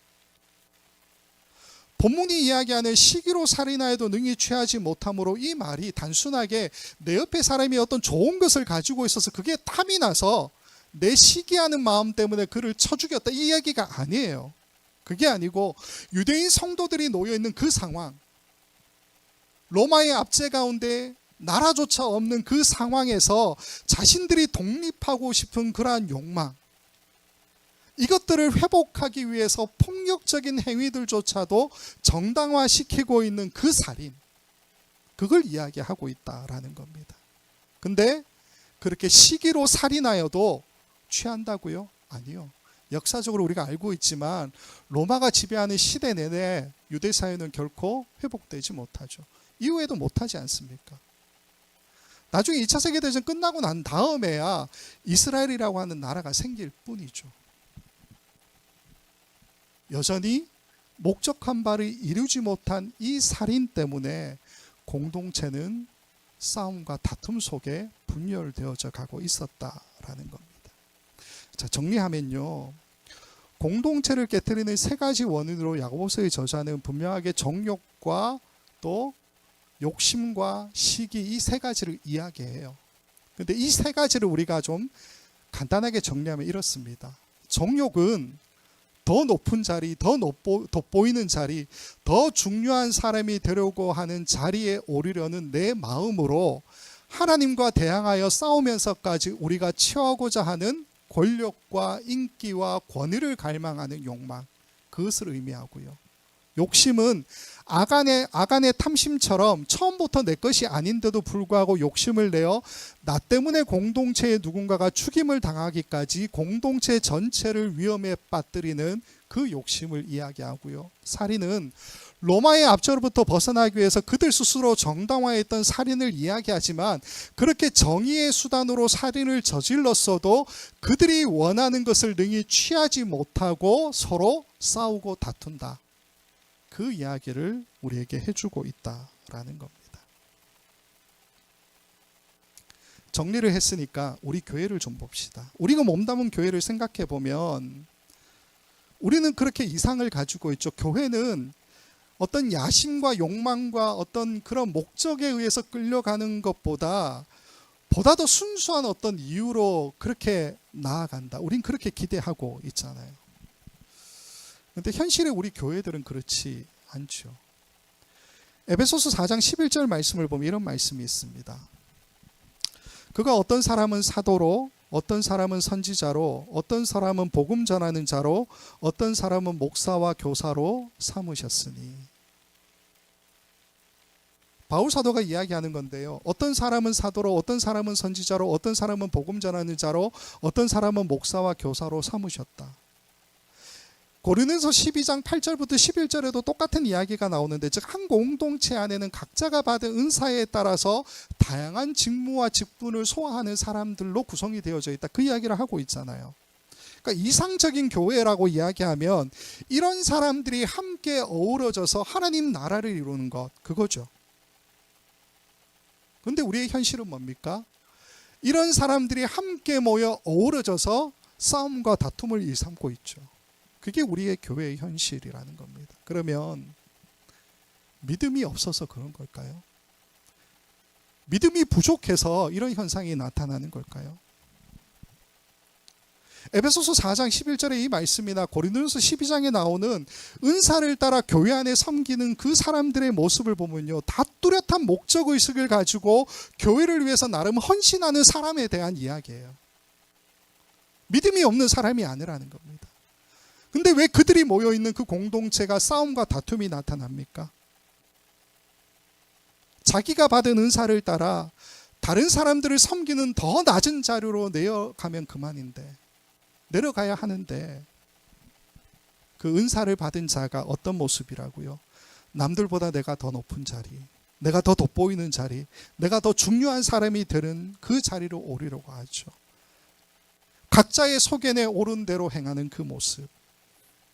본문이 이야기하는 시기로 살인하여도 능히 취하지 못함으로, 이 말이 단순하게 내 옆에 사람이 어떤 좋은 것을 가지고 있어서 그게 탐이 나서 내 시기하는 마음 때문에 그를 쳐 죽였다, 이 이야기가 아니에요. 그게 아니고 유대인 성도들이 놓여있는 그 상황, 로마의 압제 가운데 나라조차 없는 그 상황에서 자신들이 독립하고 싶은 그러한 욕망, 이것들을 회복하기 위해서 폭력적인 행위들조차도 정당화시키고 있는 그 살인, 그걸 이야기하고 있다라는 겁니다. 근데 그렇게 시기로 살인하여도 취한다고요? 아니요. 역사적으로 우리가 알고 있지만 로마가 지배하는 시대 내내 유대 사회는 결코 회복되지 못하죠. 이후에도 못하지 않습니까? 나중에 2차 세계대전 끝나고 난 다음에야 이스라엘이라고 하는 나라가 생길 뿐이죠. 여전히 목적한 바를 이루지 못한 이 살인 때문에 공동체는 싸움과 다툼 속에 분열되어져 가고 있었다라는 겁니다. 자, 정리하면요, 공동체를 깨트리는 세 가지 원인으로 야고보서의 저자는 분명하게 정욕과 또 욕심과 시기, 이 세 가지를 이야기해요. 근데 이 세 가지를 우리가 좀 간단하게 정리하면 이렇습니다. 정욕은 더 높은 자리, 더 돋보이는 자리, 더 중요한 사람이 되려고 하는 자리에 오르려는 내 마음으로 하나님과 대항하여 싸우면서까지 우리가 취하고자 하는 권력과 인기와 권위를 갈망하는 욕망, 그것을 의미하고요. 욕심은 아간의 탐심처럼 처음부터 내 것이 아닌데도 불구하고 욕심을 내어 나 때문에 공동체의 누군가가 죽임을 당하기까지 공동체 전체를 위험에 빠뜨리는 그 욕심을 이야기하고요. 살인은 로마의 압제로부터 벗어나기 위해서 그들 스스로 정당화했던 살인을 이야기하지만, 그렇게 정의의 수단으로 살인을 저질렀어도 그들이 원하는 것을 능히 취하지 못하고 서로 싸우고 다툰다. 그 이야기를 우리에게 해주고 있다라는 겁니다. 정리를 했으니까 우리 교회를 좀 봅시다. 우리가 몸담은 교회를 생각해 보면 우리는 그렇게 이상을 가지고 있죠. 교회는 어떤 야심과 욕망과 어떤 그런 목적에 의해서 끌려가는 것보다 더 순수한 어떤 이유로 그렇게 나아간다. 우린 그렇게 기대하고 있잖아요. 그런데 현실에 우리 교회들은 그렇지 않죠. 에베소서 4장 11절 말씀을 보면 이런 말씀이 있습니다. 그가 어떤 사람은 사도로, 어떤 사람은 선지자로, 어떤 사람은 복음 전하는 자로, 어떤 사람은 목사와 교사로 삼으셨으니. 바울 사도가 이야기하는 건데요. 어떤 사람은 사도로, 어떤 사람은 선지자로, 어떤 사람은 복음 전하는 자로, 어떤 사람은 목사와 교사로 삼으셨다. 고린도서 12장 8절부터 11절에도 똑같은 이야기가 나오는데, 즉 한 공동체 안에는 각자가 받은 은사에 따라서 다양한 직무와 직분을 소화하는 사람들로 구성이 되어져 있다. 그 이야기를 하고 있잖아요. 그러니까 이상적인 교회라고 이야기하면 이런 사람들이 함께 어우러져서 하나님 나라를 이루는 것, 그거죠. 그런데 우리의 현실은 뭡니까? 이런 사람들이 함께 모여 어우러져서 싸움과 다툼을 일삼고 있죠. 그게 우리의 교회의 현실이라는 겁니다. 그러면 믿음이 없어서 그런 걸까요? 믿음이 부족해서 이런 현상이 나타나는 걸까요? 에베소서 4장 11절의 이 말씀이나 고린도전서 12장에 나오는 은사를 따라 교회 안에 섬기는 그 사람들의 모습을 보면요, 다 뚜렷한 목적의식을 가지고 교회를 위해서 나름 헌신하는 사람에 대한 이야기예요. 믿음이 없는 사람이 아니라는 겁니다. 근데 왜 그들이 모여있는 그 공동체가 싸움과 다툼이 나타납니까? 자기가 받은 은사를 따라 다른 사람들을 섬기는 더 낮은 자료로 내려가면 그만인데, 내려가야 하는데, 그 은사를 받은 자가 어떤 모습이라고요? 남들보다 내가 더 높은 자리, 내가 더 돋보이는 자리, 내가 더 중요한 사람이 되는 그 자리로 오르려고 하죠. 각자의 소견에 옳은 대로 행하는 그 모습,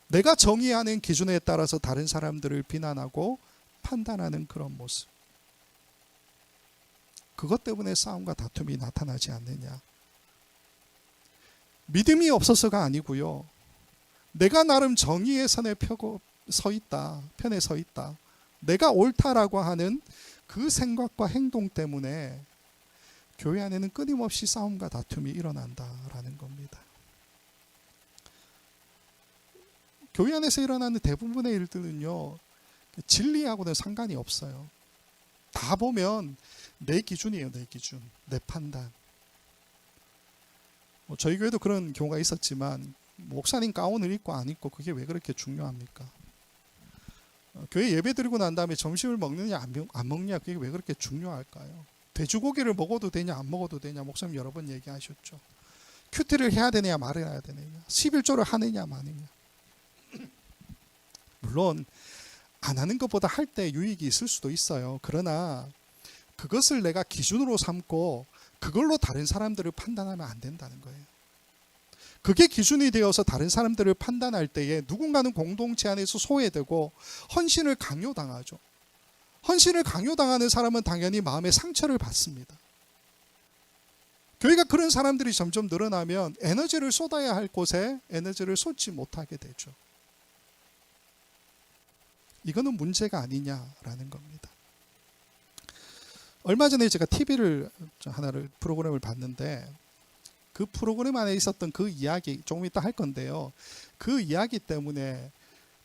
내가 정의하는 기준에 따라서 다른 사람들을 비난하고 판단하는 그런 모습, 그것 때문에 싸움과 다툼이 나타나지 않느냐. 믿음이 없어서가 아니고요, 내가 나름 정의의 선에 서 있다, 편에 서 있다, 내가 옳다라고 하는 그 생각과 행동 때문에 교회 안에는 끊임없이 싸움과 다툼이 일어난다라는 겁니다. 교회 안에서 일어나는 대부분의 일들은요, 진리하고는 상관이 없어요. 다 보면 내 기준이에요. 내 기준, 내 판단. 저희 교회도 그런 경우가 있었지만, 목사님 가운을 입고 안 입고 그게 왜 그렇게 중요합니까? 교회 예배 드리고 난 다음에 점심을 먹느냐 안 먹느냐, 그게 왜 그렇게 중요할까요? 돼지고기를 먹어도 되냐 안 먹어도 되냐, 목사님 여러 번 얘기하셨죠. 큐티를 해야 되느냐 말아야 되느냐, 11조를 하느냐 마느냐. 물론 안 하는 것보다 할 때 유익이 있을 수도 있어요. 그러나 그것을 내가 기준으로 삼고 그걸로 다른 사람들을 판단하면 안 된다는 거예요. 그게 기준이 되어서 다른 사람들을 판단할 때에 누군가는 공동체 안에서 소외되고 헌신을 강요당하죠. 헌신을 강요당하는 사람은 당연히 마음의 상처를 받습니다. 교회가 그런 사람들이 점점 늘어나면 에너지를 쏟아야 할 곳에 에너지를 쏟지 못하게 되죠. 이거는 문제가 아니냐라는 겁니다. 얼마 전에 제가 TV를 프로그램을 봤는데, 그 프로그램 안에 있었던 그 이야기 조금 이따 할 건데요. 그 이야기 때문에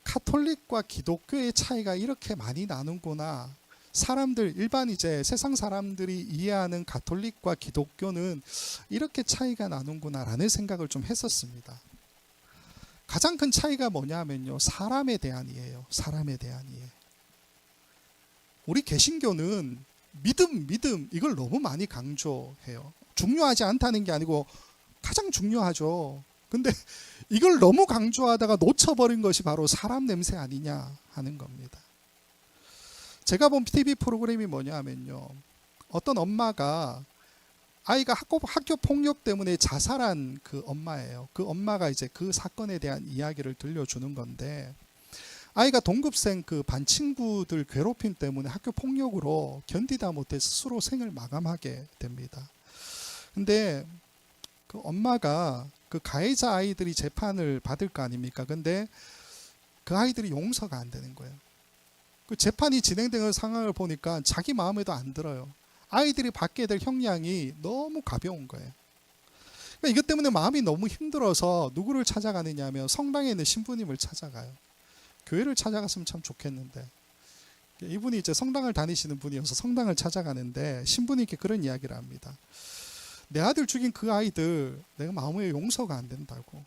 카톨릭과 기독교의 차이가 이렇게 많이 나는구나. 사람들 일반 이제 세상 사람들이 이해하는 가톨릭과 기독교는 이렇게 차이가 나는구나라는 생각을 좀 했었습니다. 가장 큰 차이가 뭐냐면요, 사람에 대한 이해예요. 사람에 대한 이해. 우리 개신교는 믿음 이걸 너무 많이 강조해요. 중요하지 않다는 게 아니고 가장 중요하죠. 근데 이걸 너무 강조하다가 놓쳐버린 것이 바로 사람 냄새 아니냐 하는 겁니다. 제가 본 TV 프로그램이 뭐냐 하면요, 어떤 엄마가 아이가 학교 폭력 때문에 자살한 그 엄마예요. 그 엄마가 이제 그 사건에 대한 이야기를 들려주는 건데, 아이가 동급생 그 반 친구들 괴롭힘 때문에 학교 폭력으로 견디다 못해 스스로 생을 마감하게 됩니다. 근데 그 엄마가 그 가해자 아이들이 재판을 받을 거 아닙니까? 근데 그 아이들이 용서가 안 되는 거예요. 그 재판이 진행되는 상황을 보니까 자기 마음에도 안 들어요. 아이들이 받게 될 형량이 너무 가벼운 거예요. 그러니까 이것 때문에 마음이 너무 힘들어서 누구를 찾아가느냐 하면 성당에 있는 신부님을 찾아가요. 교회를 찾아갔으면 참 좋겠는데, 이분이 이제 성당을 다니시는 분이어서 성당을 찾아가는데 신부님께 그런 이야기를 합니다. 내 아들 죽인 그 아이들 내가 마음에 용서가 안 된다고.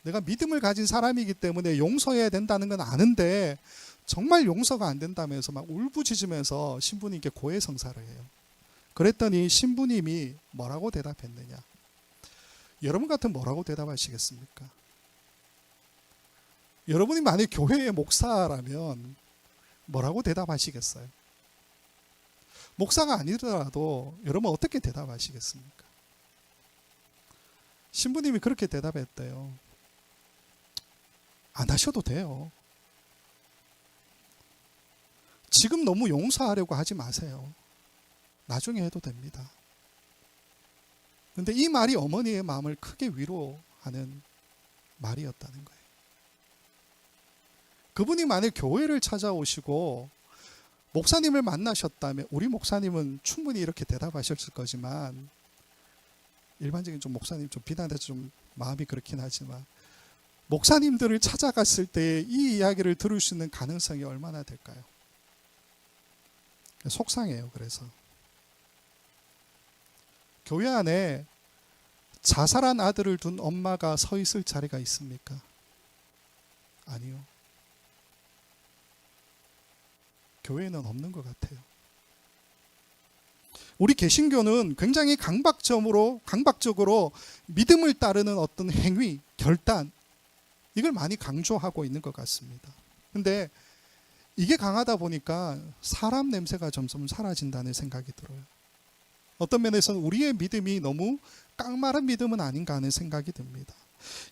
내가 믿음을 가진 사람이기 때문에 용서해야 된다는 건 아는데 정말 용서가 안 된다면서 막 울부짖으면서 신부님께 고해성사를 해요. 그랬더니 신부님이 뭐라고 대답했느냐? 여러분 같으면 뭐라고 대답하시겠습니까? 여러분이 만약 교회의 목사라면 뭐라고 대답하시겠어요? 목사가 아니더라도 여러분 어떻게 대답하시겠습니까? 신부님이 그렇게 대답했대요. 안 하셔도 돼요. 지금 너무 용서하려고 하지 마세요. 나중에 해도 됩니다. 그런데 이 말이 어머니의 마음을 크게 위로하는 말이었다는 거예요. 그분이 만약 교회를 찾아오시고 목사님을 만나셨다면, 우리 목사님은 충분히 이렇게 대답하셨을 거지만, 일반적인 좀 목사님 좀 비난해서 좀 마음이 그렇긴 하지만, 목사님들을 찾아갔을 때 이 이야기를 들을 수 있는 가능성이 얼마나 될까요? 속상해요. 그래서 교회 안에 자살한 아들을 둔 엄마가 서 있을 자리가 있습니까? 아니요. 교회에는 없는 것 같아요. 우리 개신교는 굉장히 강박적으로 믿음을 따르는 어떤 행위, 결단, 이걸 많이 강조하고 있는 것 같습니다. 근데 이게 강하다 보니까 사람 냄새가 점점 사라진다는 생각이 들어요. 어떤 면에서는 우리의 믿음이 너무 깡마른 믿음은 아닌가 하는 생각이 듭니다.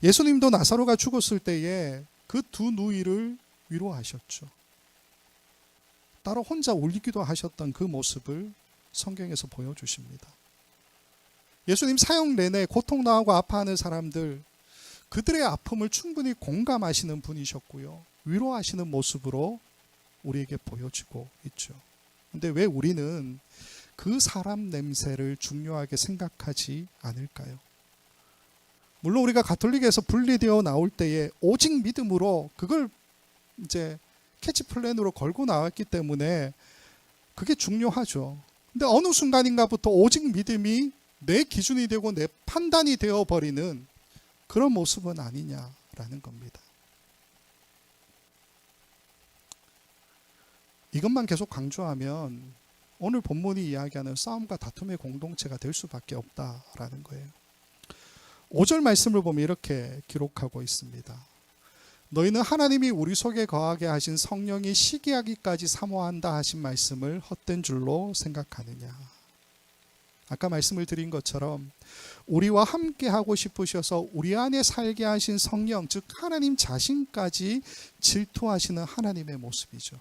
예수님도 나사로가 죽었을 때에 그 두 누이를 위로하셨죠. 따로 혼자 울기도 하셨던 그 모습을 성경에서 보여주십니다. 예수님 사역 내내 고통당하고 아파하는 사람들, 그들의 아픔을 충분히 공감하시는 분이셨고요, 위로하시는 모습으로 우리에게 보여지고 있죠. 근데 왜 우리는 그 사람 냄새를 중요하게 생각하지 않을까요? 물론 우리가 가톨릭에서 분리되어 나올 때에 오직 믿음으로 그걸 이제 캐치플랜으로 걸고 나왔기 때문에 그게 중요하죠. 근데 어느 순간인가부터 오직 믿음이 내 기준이 되고 내 판단이 되어버리는 그런 모습은 아니냐라는 겁니다. 이것만 계속 강조하면 오늘 본문이 이야기하는 싸움과 다툼의 공동체가 될 수밖에 없다라는 거예요. 5절 말씀을 보면 이렇게 기록하고 있습니다. 너희는 하나님이 우리 속에 거하게 하신 성령이 시기하기까지 사모한다 하신 말씀을 헛된 줄로 생각하느냐. 아까 말씀을 드린 것처럼 우리와 함께 하고 싶으셔서 우리 안에 살게 하신 성령, 즉 하나님 자신까지 질투하시는 하나님의 모습이죠.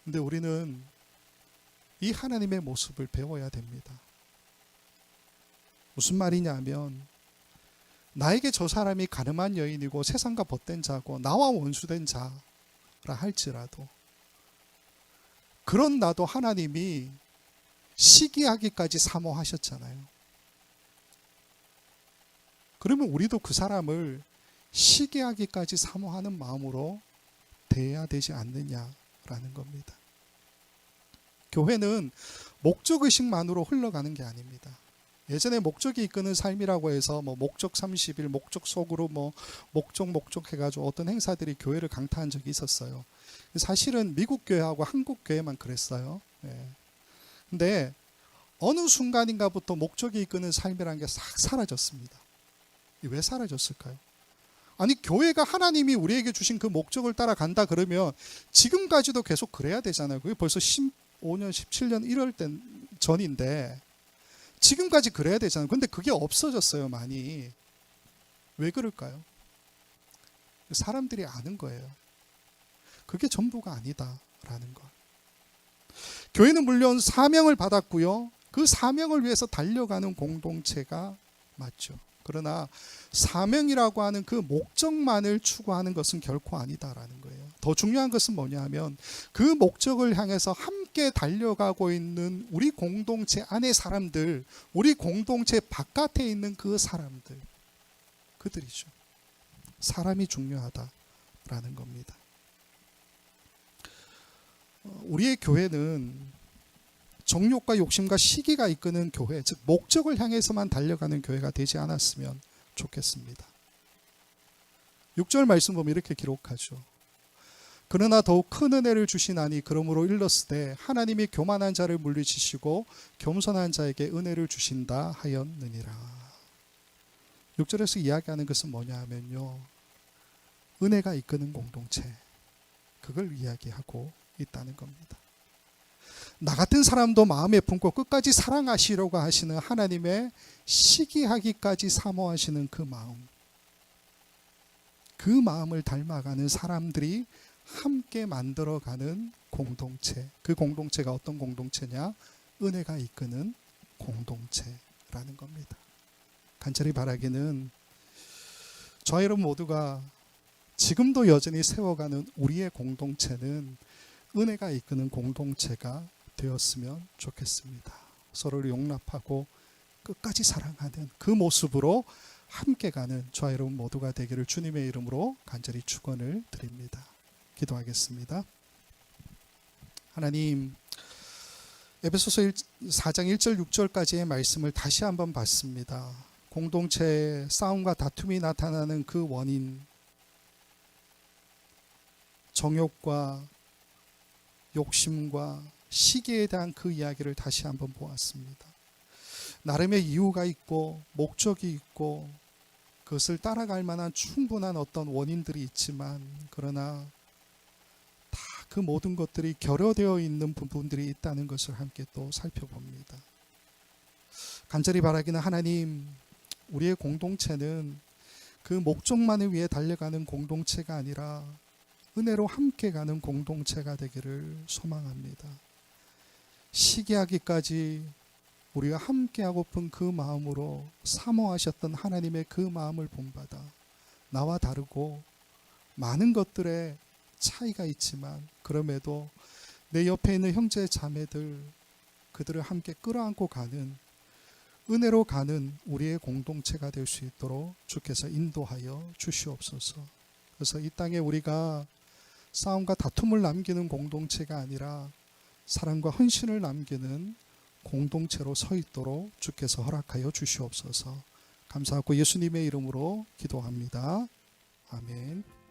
근데 우리는 이 하나님의 모습을 배워야 됩니다. 무슨 말이냐면, 나에게 저 사람이 가늠한 여인이고 세상과 벗된 자고 나와 원수된 자라 할지라도, 그런 나도 하나님이 시기하기까지 사모하셨잖아요. 그러면 우리도 그 사람을 시기하기까지 사모하는 마음으로 대해야 되지 않느냐라는 겁니다. 교회는 목적의식만으로 흘러가는 게 아닙니다. 예전에 목적이 이끄는 삶이라고 해서 목적 30일, 목적 속으로 목적 해가지고 어떤 행사들이 교회를 강타한 적이 있었어요. 사실은 미국 교회하고 한국 교회만 그랬어요. 근데 어느 순간인가부터 목적이 이끄는 삶이라는 게 싹 사라졌습니다. 왜 사라졌을까요? 아니, 교회가 하나님이 우리에게 주신 그 목적을 따라간다 그러면 지금까지도 계속 그래야 되잖아요. 그게 벌써 15년, 17년 이럴 땐 전인데 지금까지 그래야 되잖아요. 근데 그게 없어졌어요, 많이. 왜 그럴까요? 사람들이 아는 거예요. 그게 전부가 아니다라는 걸. 교회는 물론 사명을 받았고요. 그 사명을 위해서 달려가는 공동체가 맞죠. 그러나 사명이라고 하는 그 목적만을 추구하는 것은 결코 아니다라는 거예요. 더 중요한 것은 뭐냐 하면 그 목적을 향해서 함께 달려가고 있는 우리 공동체 안의 사람들, 우리 공동체 바깥에 있는 그 사람들, 그들이죠. 사람이 중요하다라는 겁니다. 우리의 교회는 정욕과 욕심과 시기가 이끄는 교회, 즉 목적을 향해서만 달려가는 교회가 되지 않았으면 좋겠습니다. 6절 말씀 보면 이렇게 기록하죠. 그러나 더욱 큰 은혜를 주시나니 그러므로 일렀으되 하나님이 교만한 자를 물리치시고 겸손한 자에게 은혜를 주신다 하였느니라. 6절에서 이야기하는 것은 뭐냐 하면요, 은혜가 이끄는 공동체, 그걸 이야기하고 있다는 겁니다. 나 같은 사람도 마음에 품고 끝까지 사랑하시려고 하시는 하나님의 시기하기까지 사모하시는 그 마음, 그 마음을 닮아가는 사람들이 함께 만들어가는 공동체, 그 공동체가 어떤 공동체냐? 은혜가 이끄는 공동체라는 겁니다. 간절히 바라기는 저와 여러분 모두가 지금도 여전히 세워가는 우리의 공동체는 은혜가 이끄는 공동체가 되었으면 좋겠습니다. 서로를 용납하고 끝까지 사랑하는 그 모습으로 함께 가는 저와 여러분 모두가 되기를 주님의 이름으로 간절히 축원을 드립니다. 기도하겠습니다. 하나님, 에베소서 4장 1절 6절까지의 말씀을 다시 한번 봤습니다. 공동체의 싸움과 다툼이 나타나는 그 원인, 정욕과 욕심과 시기에 대한 그 이야기를 다시 한번 보았습니다. 나름의 이유가 있고 목적이 있고 그것을 따라갈 만한 충분한 어떤 원인들이 있지만, 그러나 다 그 모든 것들이 결여되어 있는 부분들이 있다는 것을 함께 또 살펴봅니다. 간절히 바라기는 하나님, 우리의 공동체는 그 목적만을 위해 달려가는 공동체가 아니라 은혜로 함께 가는 공동체가 되기를 소망합니다. 시기하기까지 우리가 함께하고픈 그 마음으로 사모하셨던 하나님의 그 마음을 본받아 나와 다르고 많은 것들에 차이가 있지만 그럼에도 내 옆에 있는 형제 자매들, 그들을 함께 끌어안고 가는, 은혜로 가는 우리의 공동체가 될 수 있도록 주께서 인도하여 주시옵소서. 그래서 이 땅에 우리가 싸움과 다툼을 남기는 공동체가 아니라 사랑과 헌신을 남기는 공동체로 서 있도록 주께서 허락하여 주시옵소서. 감사하고 예수님의 이름으로 기도합니다. 아멘.